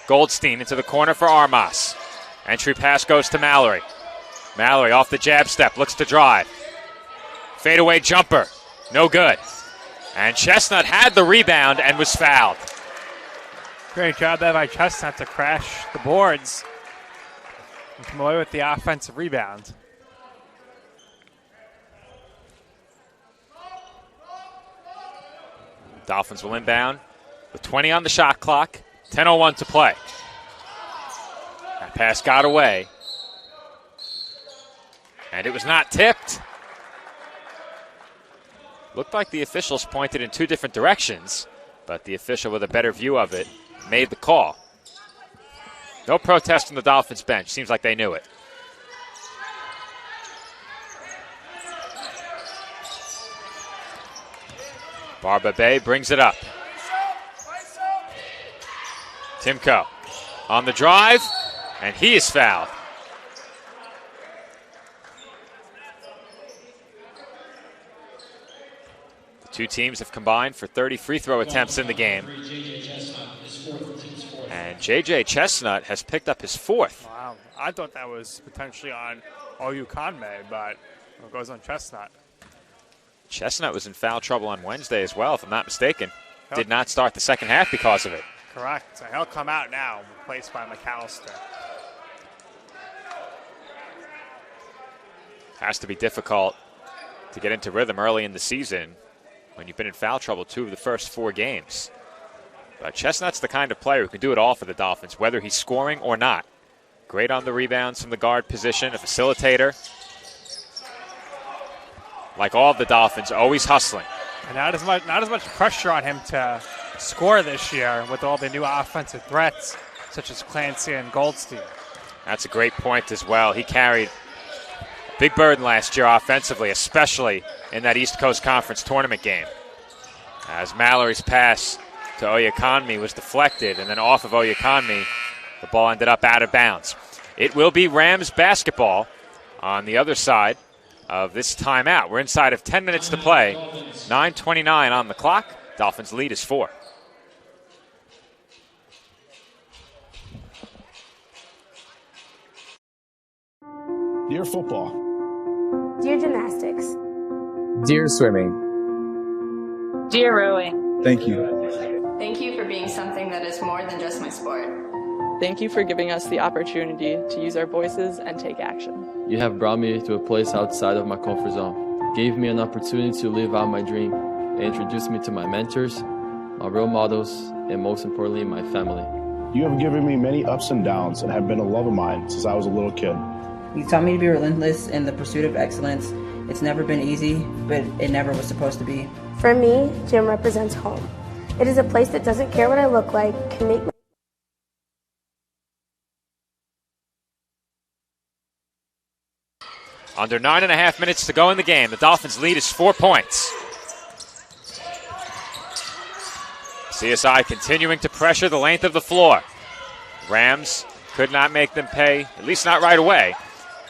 Goldstein into the corner for Armas. Entry pass goes to Mallory. Mallory off the jab step, looks to drive. Fadeaway jumper, no good. And Chestnut had the rebound and was fouled. Great job there by Chestnut to crash the boards and come away with the offensive rebound. Dolphins will inbound with 20 on the shot clock, 10:01 to play. That pass got away. And it was not tipped. Looked like the officials pointed in 2 different directions, but the official with a better view of it made the call. No protest from the Dolphins bench. Seems like they knew it. Barba Bay brings it up. Timko on the drive, and he is fouled. The 2 teams have combined for 30 free throw attempts in the game. And J.J. Chestnut has picked up his 4th. Wow, I thought that was potentially on Oyakonmi, but it goes on Chestnut. Chestnut was in foul trouble on Wednesday as well, if I'm not mistaken. Did not start the second half because of it. Correct. So he'll come out now, replaced by McAllister. Has to be difficult to get into rhythm early in the season when you've been in foul trouble 2 of the first 4 games. But Chestnut's the kind of player who can do it all for the Dolphins, whether he's scoring or not. Great on the rebounds from the guard position, a facilitator. Like all of the Dolphins, always hustling. And not as much pressure on him to score this year with all the new offensive threats, such as Clancy and Goldstein. That's a great point as well. He carried a big burden last year offensively, especially in that East Coast Conference tournament game. As Mallory's pass to Oyekanmi was deflected, and then off of Oyekanmi, the ball ended up out of bounds. It will be Rams basketball on the other side of this timeout. We're inside of 10 minutes to play. 9:29 on the clock. Dolphins lead is 4. Dear football. Dear gymnastics. Dear swimming. Dear rowing. Thank you. Thank you for being something that is more than just my sport. Thank you for giving us the opportunity to use our voices and take action. You have brought me to a place outside of my comfort zone, gave me an opportunity to live out my dream, and introduced me to my mentors, my role models, and most importantly, my family. You have given me many ups and downs and have been a love of mine since I was a little kid. You taught me to be relentless in the pursuit of excellence. It's never been easy, but it never was supposed to be. For me, gym represents home. It is a place that doesn't care what I look like, can make me Under 9.5 minutes to go in the game. The Dolphins' lead is 4 points. CSI continuing to pressure the length of the floor. Rams could not make them pay, at least not right away,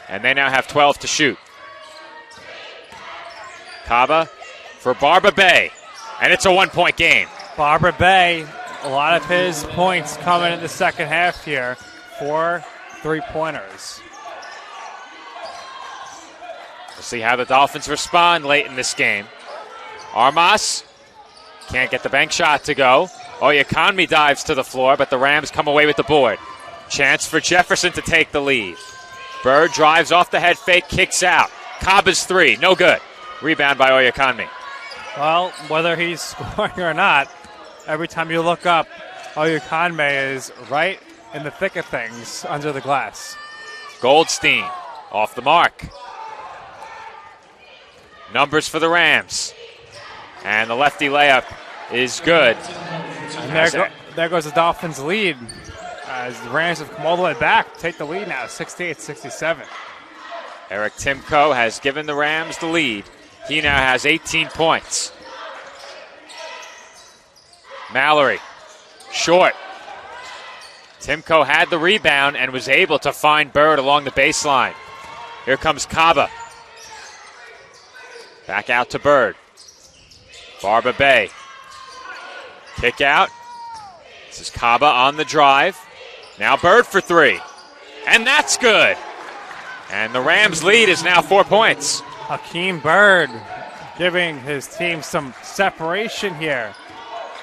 and they now have 12 to shoot. Kaba for Barba Bay, and it's a 1-point game. Barba Bay, a lot of his points coming in the second half here. 4 3-pointers. We'll see how the Dolphins respond late in this game. Armas can't get the bank shot to go. Oyekanmi dives to the floor, but the Rams come away with the board. Chance for Jefferson to take the lead. Bird drives off the head fake, kicks out. Kaba's 3, no good. Rebound by Oyekanmi. Well, whether he's scoring or not, every time you look up, Oyekanmi is right in the thick of things under the glass. Goldstein off the mark. Numbers for the Rams. And the lefty layup is good. And there goes the Dolphins' lead as the Rams have come all the way back, take the lead now, 68-67. Eric Timko has given the Rams the lead. He now has 18 points. Mallory, short. Timko had the rebound and was able to find Bird along the baseline. Here comes Kaba. Back out to Bird. Barba Bay. Kick out. This is Kaba on the drive. Now Bird for 3. And that's good. And the Rams' lead is now 4 points. Hakeem Bird giving his team some separation here.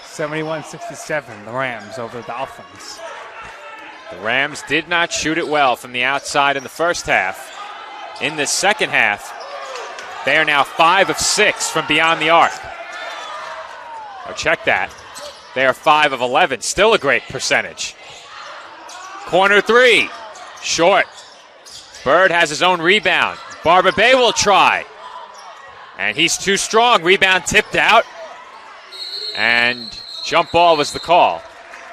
71-67, the Rams over the Dolphins. The Rams did not shoot it well from the outside in the first half. In the second half, they are now 5 of 6 from beyond the arc. Oh, check that. They are 5 of 11. Still a great percentage. Corner 3. Short. Bird has his own rebound. Barba Bay will try. And he's too strong. Rebound tipped out. And jump ball was the call.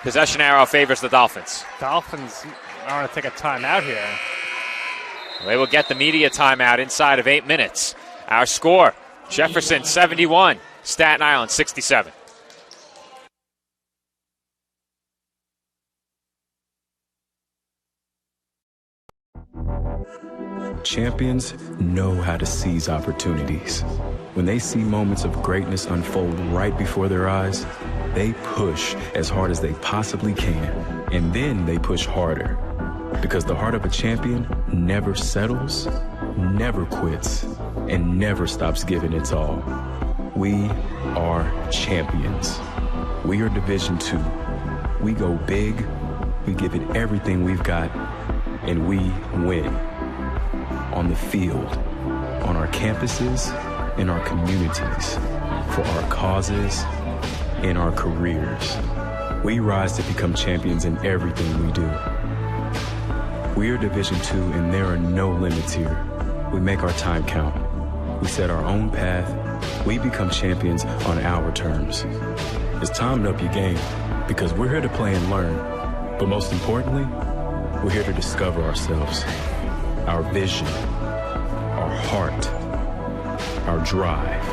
Possession arrow favors the Dolphins. Dolphins are going to take a timeout here. They will get the media timeout inside of 8 minutes. Our score, Jefferson 71, Staten Island 67. Champions know how to seize opportunities. When they see moments of greatness unfold right before their eyes, they push as hard as they possibly can, and then they push harder. Because the heart of a champion never settles, never quits, and never stops giving its all. We are champions. We are Division II. We go big, we give it everything we've got, and we win. On the field, on our campuses, in our communities, for our causes, in our careers. We rise to become champions in everything we do. We are Division II, and there are no limits here. We make our time count. We set our own path. We become champions on our terms. It's time to up your game, because we're here to play and learn. But most importantly, we're here to discover ourselves, our vision, our heart, our drive,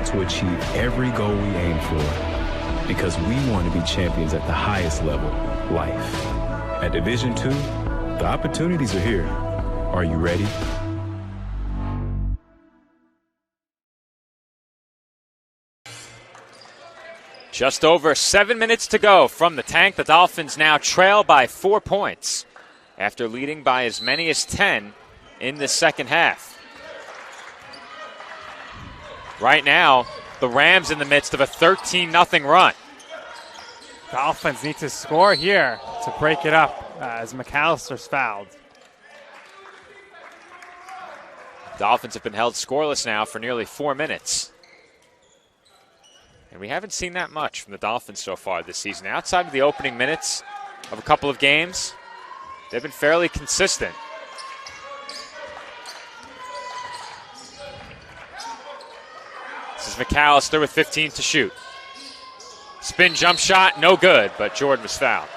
to achieve every goal we aim for, because we want to be champions at the highest level, life. At Division II, the opportunities are here. Are you ready? Just over 7 minutes to go from the tank. The Dolphins now trail by 4 points after leading by as many as 10 in the second half. Right now, the Rams in the midst of a 13-0 run. Dolphins need to score here to break it up as McAllister's fouled. Dolphins have been held scoreless now for nearly 4 minutes. And we haven't seen that much from the Dolphins so far this season. Outside of the opening minutes of a couple of games, they've been fairly consistent. This is McAllister with 15 to shoot. Spin jump shot, no good, but Jordan was fouled.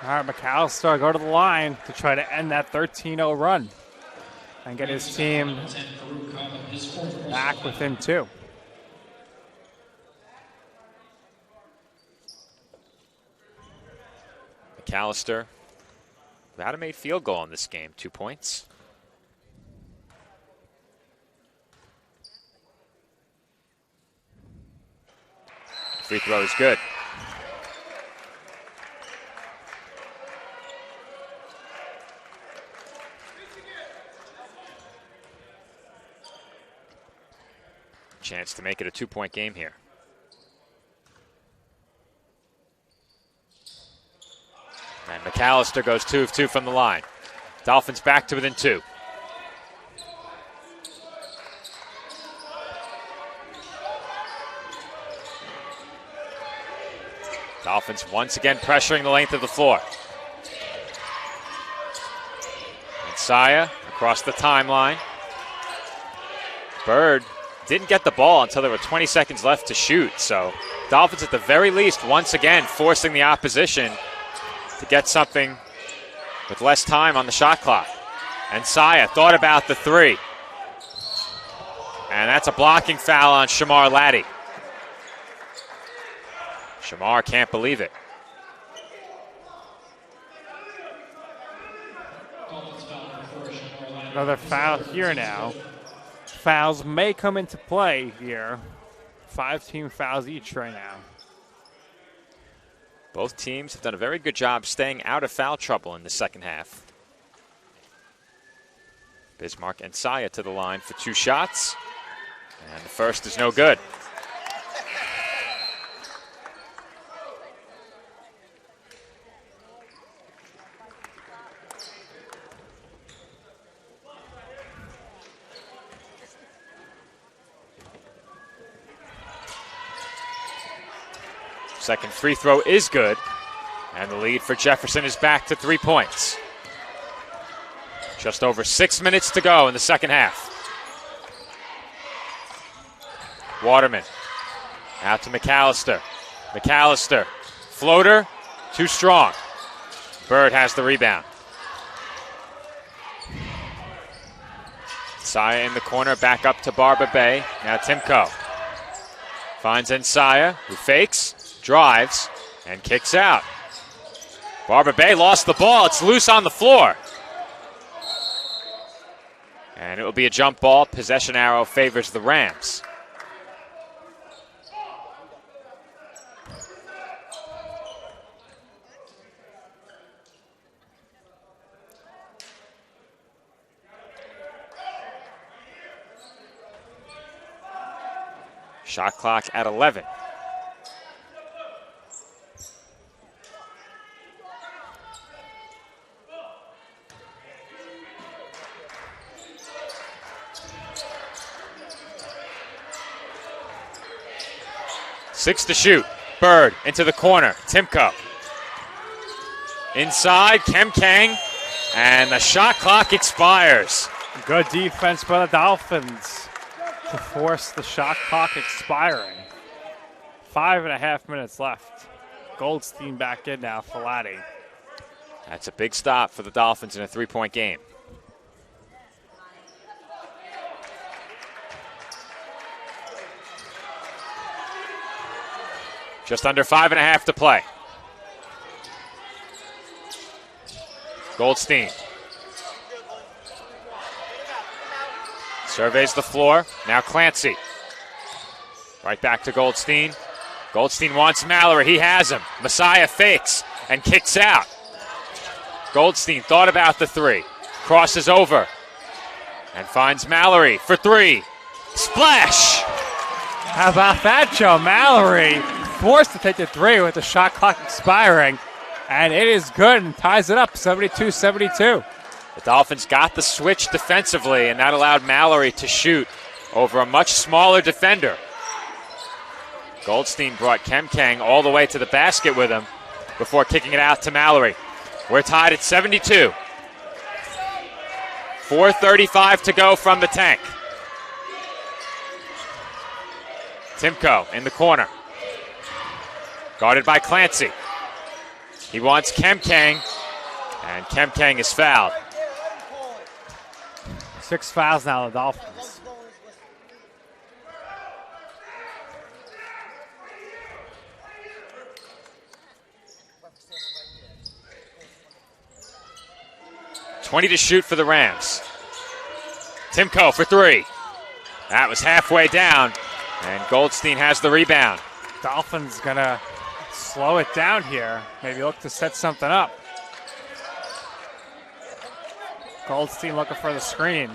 All right, McAllister go to the line to try to end that 13-0 run and get his team back within 2. McAllister without a made field goal in this game, 2 points. Free throw is good. Chance to make it a 2-point game here. And McAllister goes 2 of 2 from the line. Dolphins back to within 2. Dolphins once again pressuring the length of the floor. And Saya across the timeline. Bird didn't get the ball until there were 20 seconds left to shoot. So Dolphins at the very least once again forcing the opposition to get something with less time on the shot clock. And Saya thought about the 3. And that's a blocking foul on Shamar Laddie. Shamar can't believe it. Another foul here now. Fouls may come into play here. 5 team fouls each right now. Both teams have done a very good job staying out of foul trouble in the second half. Bismarck and Saya to the line for 2 shots. And the first is no good. Second free throw is good, and the lead for Jefferson is back to 3 points. Just over 6 minutes to go in the second half. Waterman out to McAllister. McAllister, floater, too strong. Bird has the rebound. Saya in the corner, back up to Barba Bay. Now Timko finds Ensaya, who fakes, drives, and kicks out. Barba Bay lost the ball. It's loose on the floor. And it will be a jump ball. Possession arrow favors the Rams. Shot clock at 11. Six to shoot. Bird into the corner. Timko. Inside, Kem Kang. And the shot clock expires. Good defense by the Dolphins to force the shot clock expiring. 5.5 minutes left. Goldstein back in now for Laddie. That's a big stop for the Dolphins in a 3-point game. Just under 5.5 to play. Goldstein surveys the floor. Now Clancy. Right back to Goldstein. Goldstein wants Mallory. He has him. Messiah fakes and kicks out. Goldstein thought about the three. Crosses over and finds Mallory for three. Splash! How about that, Joe? Mallory forced to take the three with the shot clock expiring. And it is good and ties it up, 72-72. The Dolphins got the switch defensively, and that allowed Mallory to shoot over a much smaller defender. Goldstein brought Kemkang all the way to the basket with him before kicking it out to Mallory. We're tied at 72. 4:35 to go from the tank. Timko in the corner. Guarded by Clancy. He wants Kemkang, and Kemkang is fouled. 6 fouls now, the Dolphins. .20 to shoot for the Rams. Timko for three. That was halfway down, and Goldstein has the rebound. Dolphins gonna slow it down here. Maybe look to set something up. Goldstein looking for the screen.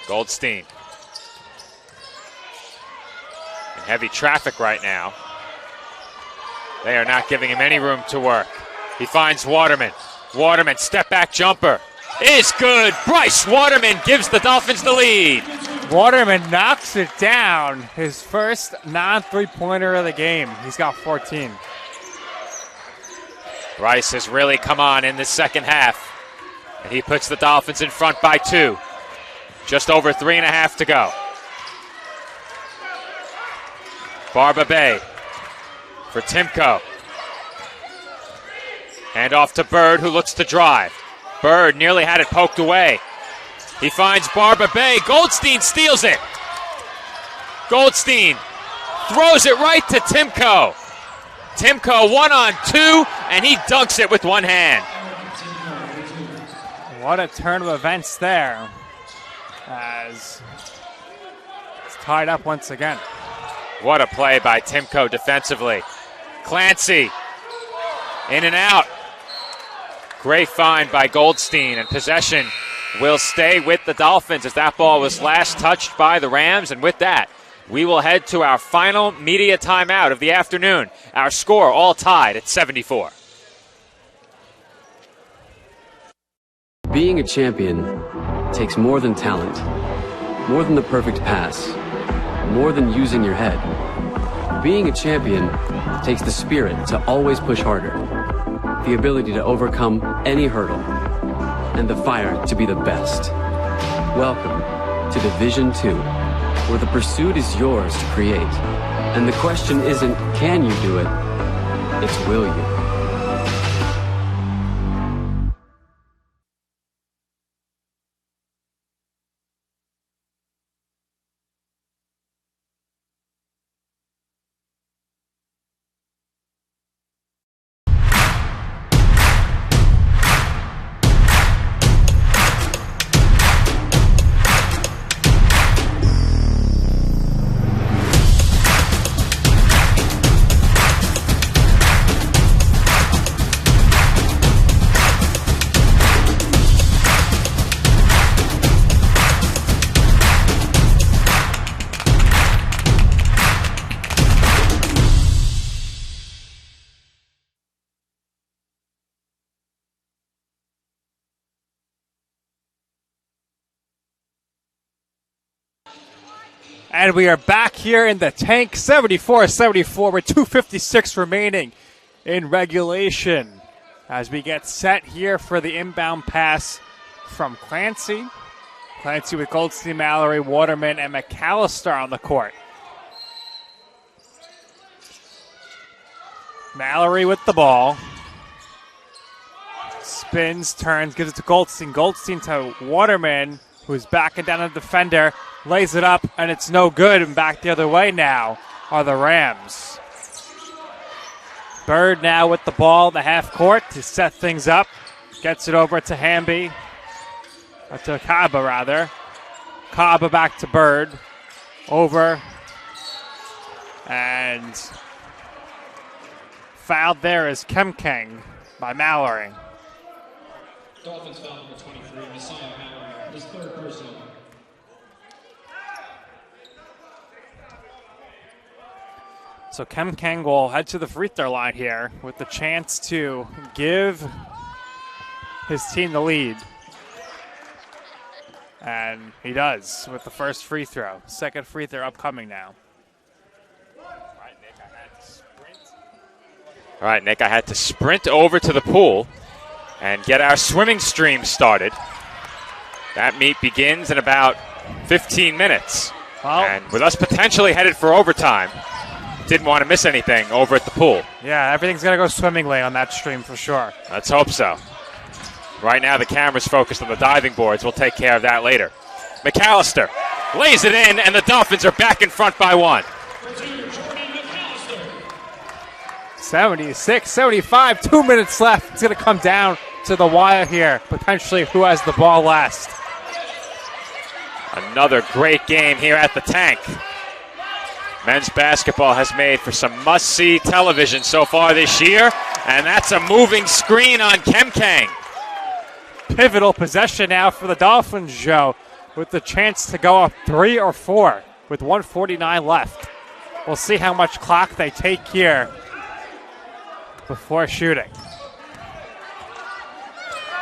Goldstein. In heavy traffic right now. They are not giving him any room to work. He finds Waterman. Waterman, step back jumper. Is good. Bryce Waterman gives the Dolphins the lead. Waterman knocks it down. His first non-three-pointer of the game. He's got 14. Bryce has really come on in the second half. And he puts the Dolphins in front by 2. Just over 3.5 to go. Barba Bay for Timko. Hand off to Bird, who looks to drive. Bird nearly had it poked away. He finds Barba Bay. Goldstein steals it. Goldstein throws it right to Timko. Timko 1-on-2, and he dunks it with one hand. What a turn of events there, as it's tied up once again. What a play by Timko defensively. Clancy in and out. Great find by Goldstein, and possession will stay with the Dolphins as that ball was last touched by the Rams. And with that, we will head to our final media timeout of the afternoon. Our score all tied at 74. Being a champion takes more than talent, more than the perfect pass, more than using your head. Being a champion takes the spirit to always push harder, the ability to overcome any hurdle, and the fire to be the best. Welcome to Division 2, where the pursuit is yours to create. And the question isn't, can you do it? It's, will you? And we are back here in the tank, 74-74 with 2:56 remaining in regulation as we get set here for the inbound pass from Clancy. Clancy with Goldstein, Mallory, Waterman, and McAllister on the court. Mallory with the ball. Spins, turns, gives it to Goldstein. Goldstein to Waterman, who's backing down the defender. lays it up, and it's no good. And back the other way now are the Rams. Bird now with the ball in the half court to set things up. Gets it over to Hamby. Or to Kaba, rather. Kaba back to Bird. Over. And fouled there is Kemkeng by Mallory. Dolphins foul number 23, Messiah Mallory, his third personal. So Kemkeng will head to the free throw line here with the chance to give his team the lead. And he does with the first free throw. Second free throw upcoming now. All right, Nick, I had to sprint over to the pool and get our swimming stream started. That meet begins in about 15 minutes. Well, and with us potentially headed for overtime, didn't want to miss anything over at the pool. Yeah, everything's going to go swimmingly on that stream for sure. Let's hope so. Right now the camera's focused on the diving boards. We'll take care of that later. McAllister lays it in, and the Dolphins are back in front by 1. 76-75, 2 minutes left. It's going to come down to the wire here. Potentially who has the ball last. Another great game here at the Tank. Men's basketball has made for some must-see television so far this year, and that's a moving screen on Kemkeng. Pivotal possession now for the Dolphins, Joe, with the chance to go up 3 or 4 with 1:49 left. We'll see how much clock they take here before shooting.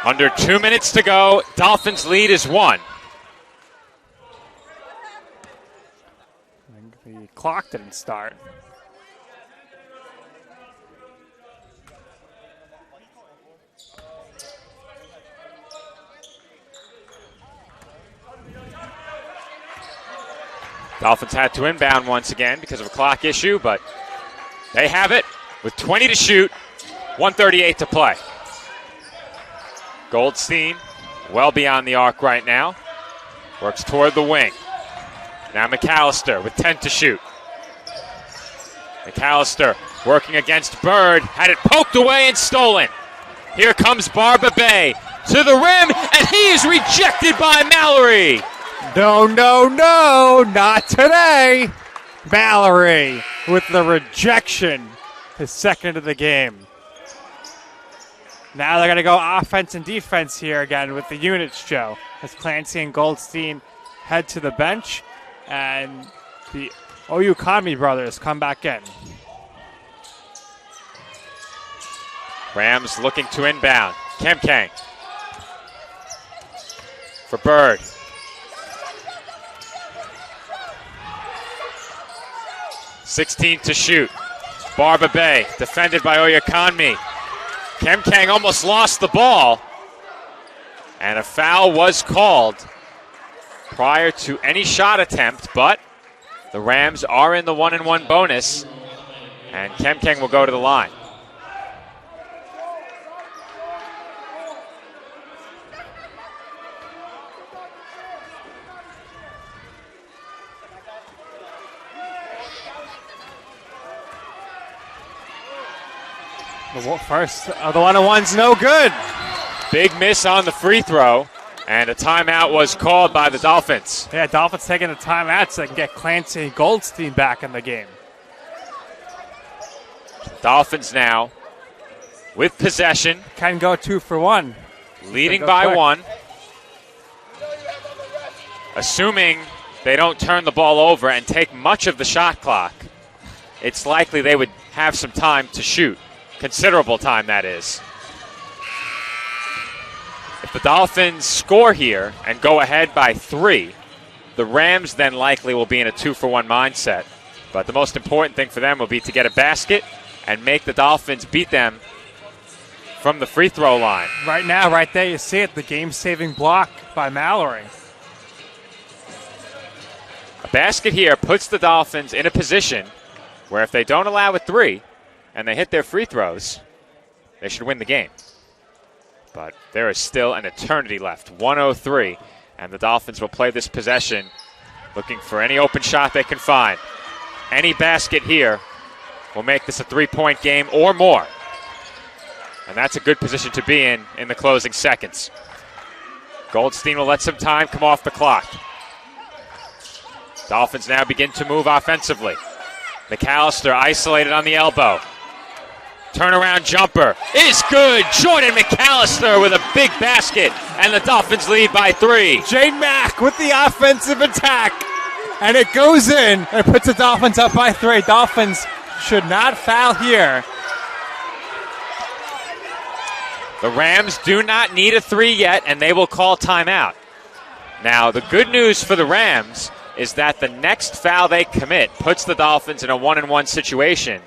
Under 2 minutes to go. Dolphins lead is 1. The clock didn't start. Dolphins had to inbound once again because of a clock issue, but they have it with 20 to shoot, 1:38 to play. Goldstein well beyond the arc right now. Works toward the wing. Now McAllister with 10 to shoot. McAllister working against Bird. Had it poked away and stolen. Here comes Barba Bay to the rim, and he is rejected by Mallory. No, not today. Mallory with the rejection, his second of the game. Now they're going to go offense and defense here again with the units, Joe, as Clancy and Goldstein head to the bench, and the OU Conley brothers come back in. Rams looking to inbound. Kemkeng for Bird. .16 to shoot. Barba Bay defended by Oyakonmi. Kemkeng almost lost the ball, and a foul was called prior to any shot attempt, but the Rams are in the 1-and-1 bonus, and Kemkeng will go to the line. The first of the 1-on-one's no good. Big miss on the free throw, and a timeout was called by the Dolphins. Yeah, Dolphins taking a timeout so they can get Clancy and Goldstein back in the game. Dolphins now with possession. Can go 2 for 1. Leading by quick. 1. Assuming they don't turn the ball over and take much of the shot clock, it's likely they would have some time to shoot. Considerable time, that is. If the Dolphins score here and go ahead by 3, the Rams then likely will be in a 2-for-1 mindset. But the most important thing for them will be to get a basket and make the Dolphins beat them from the free throw line. Right now, right there, you see it, the game-saving block by Mallory. A basket here puts the Dolphins in a position where if they don't allow a 3, and they hit their free throws, they should win the game. But there is still an eternity left, 1:03, and the Dolphins will play this possession looking for any open shot they can find. Any basket here will make this a 3-point game or more. And that's a good position to be in the closing seconds. Goldstein will let some time come off the clock. Dolphins now begin to move offensively. McAllister isolated on the elbow. Turnaround jumper is good. Jordan McAllister with a big basket, and the Dolphins lead by 3. Jane Mack with the offensive attack, and it goes in and puts the Dolphins up by 3. Dolphins should not foul here. The Rams do not need a 3 yet, and they will call timeout. Now, the good news for the Rams is that the next foul they commit puts the Dolphins in a 1-and-1 situation.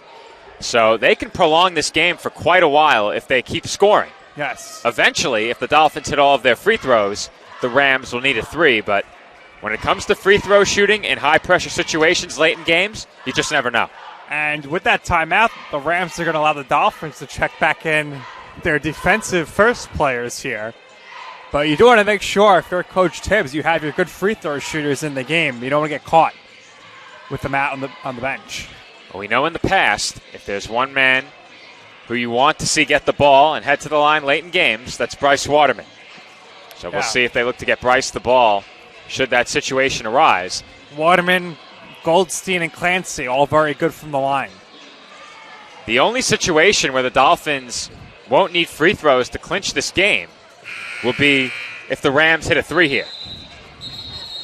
So they can prolong this game for quite a while if they keep scoring. Yes. Eventually, if the Dolphins hit all of their free throws, the Rams will need a 3. But when it comes to free throw shooting in high-pressure situations late in games, you just never know. And with that timeout, the Rams are going to allow the Dolphins to check back in their defensive first players here. But you do want to make sure, if you're Coach Tibbs, you have your good free throw shooters in the game. You don't want to get caught with them out on the bench. Well, we know in the past, if there's one man who you want to see get the ball and head to the line late in games, that's Bryce Waterman. So we'll see if they look to get Bryce the ball should that situation arise. Waterman, Goldstein, and Clancy, all very good from the line. The only situation where the Dolphins won't need free throws to clinch this game will be if the Rams hit a 3 here.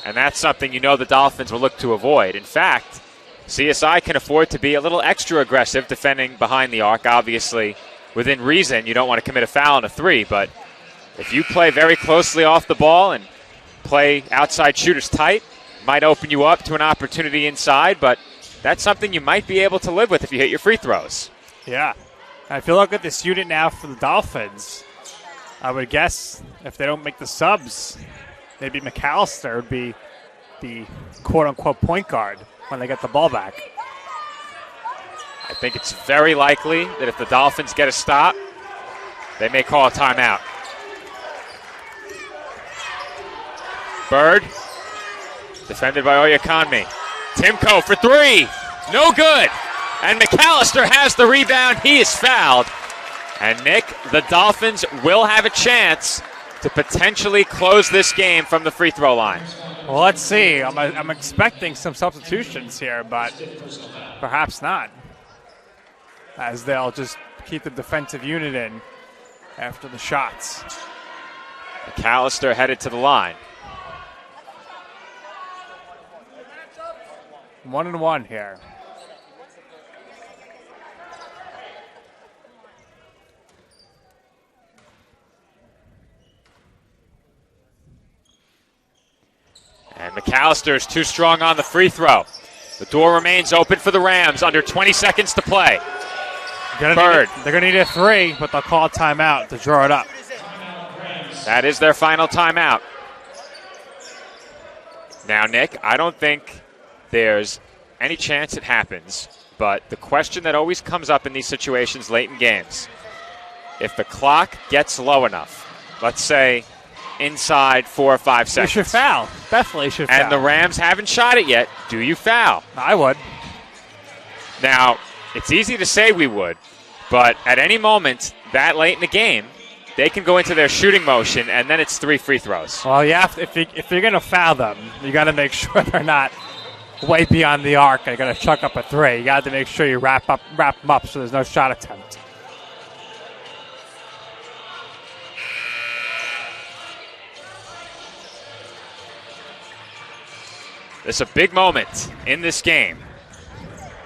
And that's something you know the Dolphins will look to avoid. In fact, CSI can afford to be a little extra aggressive defending behind the arc. Obviously, within reason, you don't want to commit a foul on a 3, but if you play very closely off the ball and play outside shooters tight, might open you up to an opportunity inside, but that's something you might be able to live with if you hit your free throws. Yeah. I feel like at this unit now for the Dolphins, I would guess if they don't make the subs, maybe McAllister would be the quote-unquote point guard when they get the ball back. I think it's very likely that if the Dolphins get a stop, they may call a timeout. Bird, defended by Oyakonmi. Timko for 3, no good. And McAllister has the rebound. He is fouled. And Nick, the Dolphins will have a chance to potentially close this game from the free throw line. Well, let's see. I'm expecting some substitutions here, but perhaps not, as they'll just keep the defensive unit in after the shots. McAllister headed to the line. 1-and-1 here. And McAllister is too strong on the free throw. The door remains open for the Rams. Under 20 seconds to play. Bird. They're going to need a 3, but they'll call a timeout to draw it up. That is their final timeout. Now, Nick, I don't think there's any chance it happens, but the question that always comes up in these situations late in games, if the clock gets low enough, let's say inside 4 or 5 seconds. You should foul. Definitely should foul. And the Rams haven't shot it yet. Do you foul? I would. Now, it's easy to say we would, but at any moment that late in the game, they can go into their shooting motion, and then it's 3 free throws. Well, if you're going to foul them, you got to make sure they're not way beyond the arc and you're going to chuck up a 3. You got to make sure you wrap them up so there's no shot attempt. It's a big moment in this game.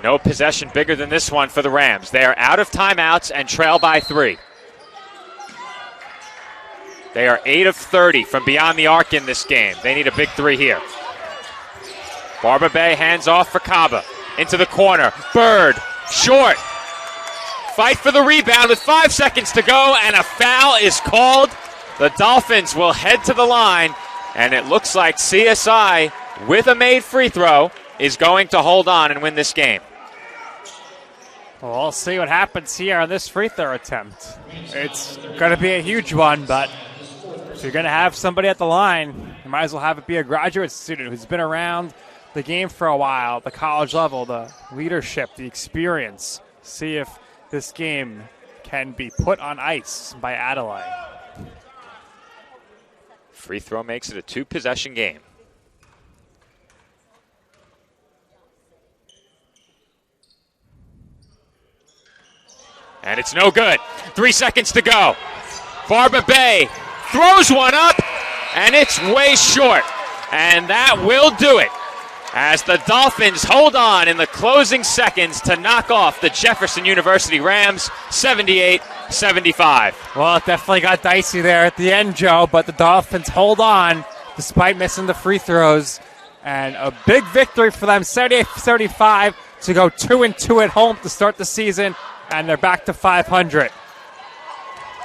No possession bigger than this one for the Rams. They are out of timeouts and trail by 3. They are 8 of 30 from beyond the arc in this game. They need a big 3 here. Barber Bay hands off for Kaba. Into the corner. Bird, short. Fight for the rebound with 5 seconds to go, and a foul is called. The Dolphins will head to the line, and it looks like CSI, with a made free throw, is going to hold on and win this game. Well, we'll see what happens here on this free throw attempt. It's going to be a huge one, but if you're going to have somebody at the line, you might as well have it be a graduate student who's been around the game for a while, the college level, the leadership, the experience. See if this game can be put on ice by Adelaide. Free throw makes it a 2-possession game. And it's no good. 3 seconds to go. Barba Bay throws one up, and it's way short. And that will do it as the Dolphins hold on in the closing seconds to knock off the Jefferson University Rams 78-75. Well, it definitely got dicey there at the end, Joe, but the Dolphins hold on despite missing the free throws. And a big victory for them, 78-75, to go 2-2 at home to start the season, and they're back to 500.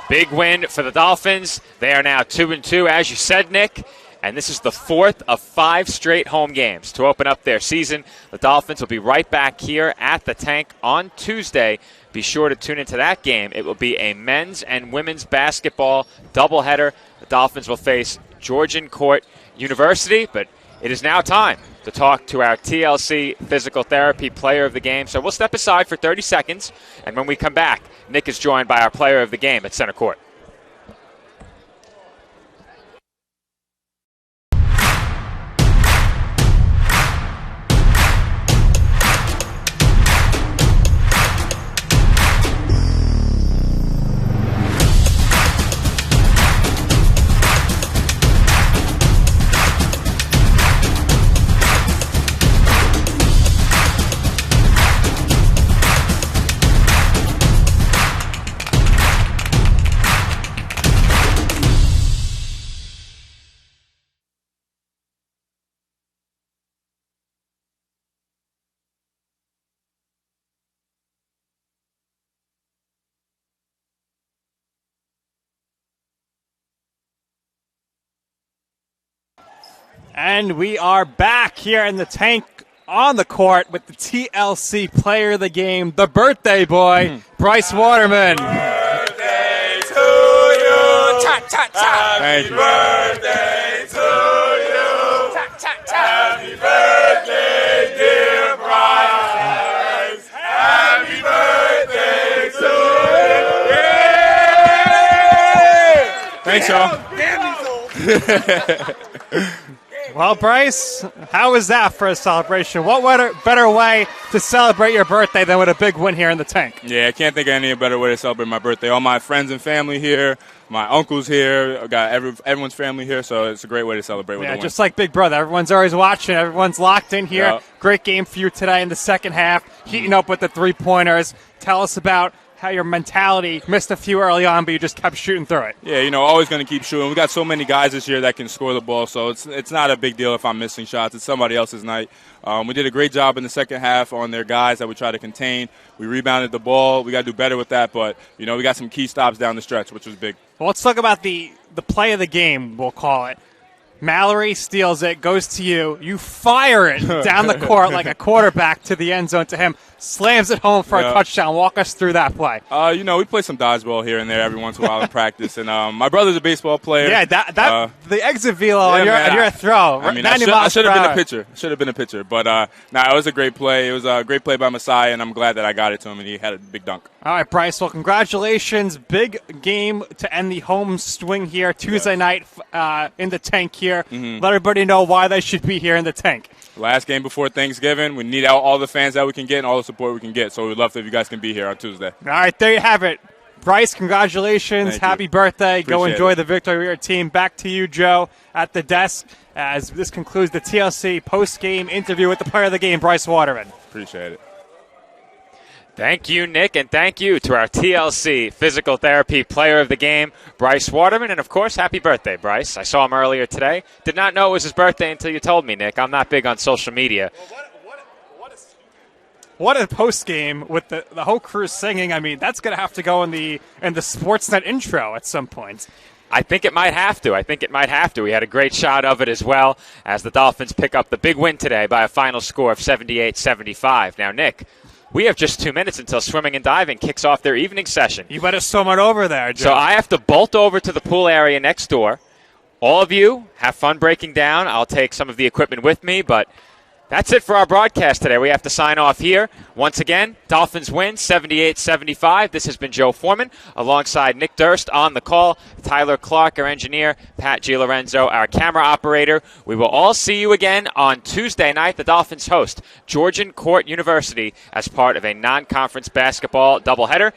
Big win for the Dolphins. They are now 2-2, as you said, Nick. And this is the 4th of 5 straight home games to open up their season. The Dolphins will be right back here at the Tank on Tuesday. Be sure to tune into that game. It will be a men's and women's basketball doubleheader. The Dolphins will face Georgian Court University, but it is now time to talk to our TLC Physical Therapy Player of the Game. So we'll step aside for 30 seconds, and when we come back, Nick is joined by our Player of the Game at center court. And we are back here in the Tank on the court with the TLC Player of the Game, the birthday boy, Bryce Waterman. Birthday to you. Thank you. Birthday to you. Happy birthday, dear Bryce. Happy birthday to you. Thanks, y'all. Well, Bryce, how was that for a celebration? What better way to celebrate your birthday than with a big win here in the Tank? Yeah, I can't think of any better way to celebrate my birthday. All my friends and family here, my uncle's here, I got everyone's family here, so it's a great way to celebrate with a win. Just like Big Brother. Everyone's always watching. Everyone's locked in here. Yep. Great game for you today in the second half, heating up with the three-pointers. Tell us about how your mentality missed a few early on, but you just kept shooting through it. Yeah, always going to keep shooting. We got so many guys this year that can score the ball, so it's not a big deal if I'm missing shots. It's somebody else's night. We did a great job in the second half on their guys that we try to contain. We rebounded the ball. We got to do better with that, but, we got some key stops down the stretch, which was big. Well, let's talk about the play of the game, we'll call it. Mallory steals it, goes to you. You fire it down the court like a quarterback to the end zone to him. Slams it home for a touchdown. Walk us through that play. We play some dodgeball here and there every once in a while in practice. And my brother's a baseball player. Yeah, the exit velo on your throw. I should have been a pitcher. But, it was a great play. It was a great play by Masai, and I'm glad that I got it to him, and he had a big dunk. All right, Bryce. Well, congratulations. Big game to end the home swing here Tuesday night in the Tank here. Mm-hmm. Let everybody know why they should be here in the Tank. Last game before Thanksgiving. We need all the fans that we can get and all the support we can get. So we'd love if you guys can be here on Tuesday. All right, there you have it. Bryce, congratulations. Happy birthday. Go enjoy the victory with your team. Back to you, Joe, at the desk as this concludes the TLC post-game interview with the player of the game, Bryce Waterman. Appreciate it. Thank you, Nick, and thank you to our TLC Physical Therapy Player of the Game, Bryce Waterman. And, of course, happy birthday, Bryce. I saw him earlier today. Did not know it was his birthday until you told me, Nick. I'm not big on social media. What a post-game with the whole crew singing. I mean, that's going to have to go in the Sportsnet intro at some point. I think it might have to. We had a great shot of it as well as the Dolphins pick up the big win today by a final score of 78-75. Now, Nick, we have just 2 minutes until swimming and diving kicks off their evening session. You better swim on over there, Joe. So I have to bolt over to the pool area next door. All of you have fun breaking down. I'll take some of the equipment with me, but That's it for our broadcast today. We have to sign off here. Once again, Dolphins win 78-75. This has been Joe Foreman alongside Nick Durst on the call, Tyler Clark, our engineer, Pat Gilorenzo, our camera operator. We will all see you again on Tuesday night. The Dolphins host Georgian Court University as part of a non-conference basketball doubleheader.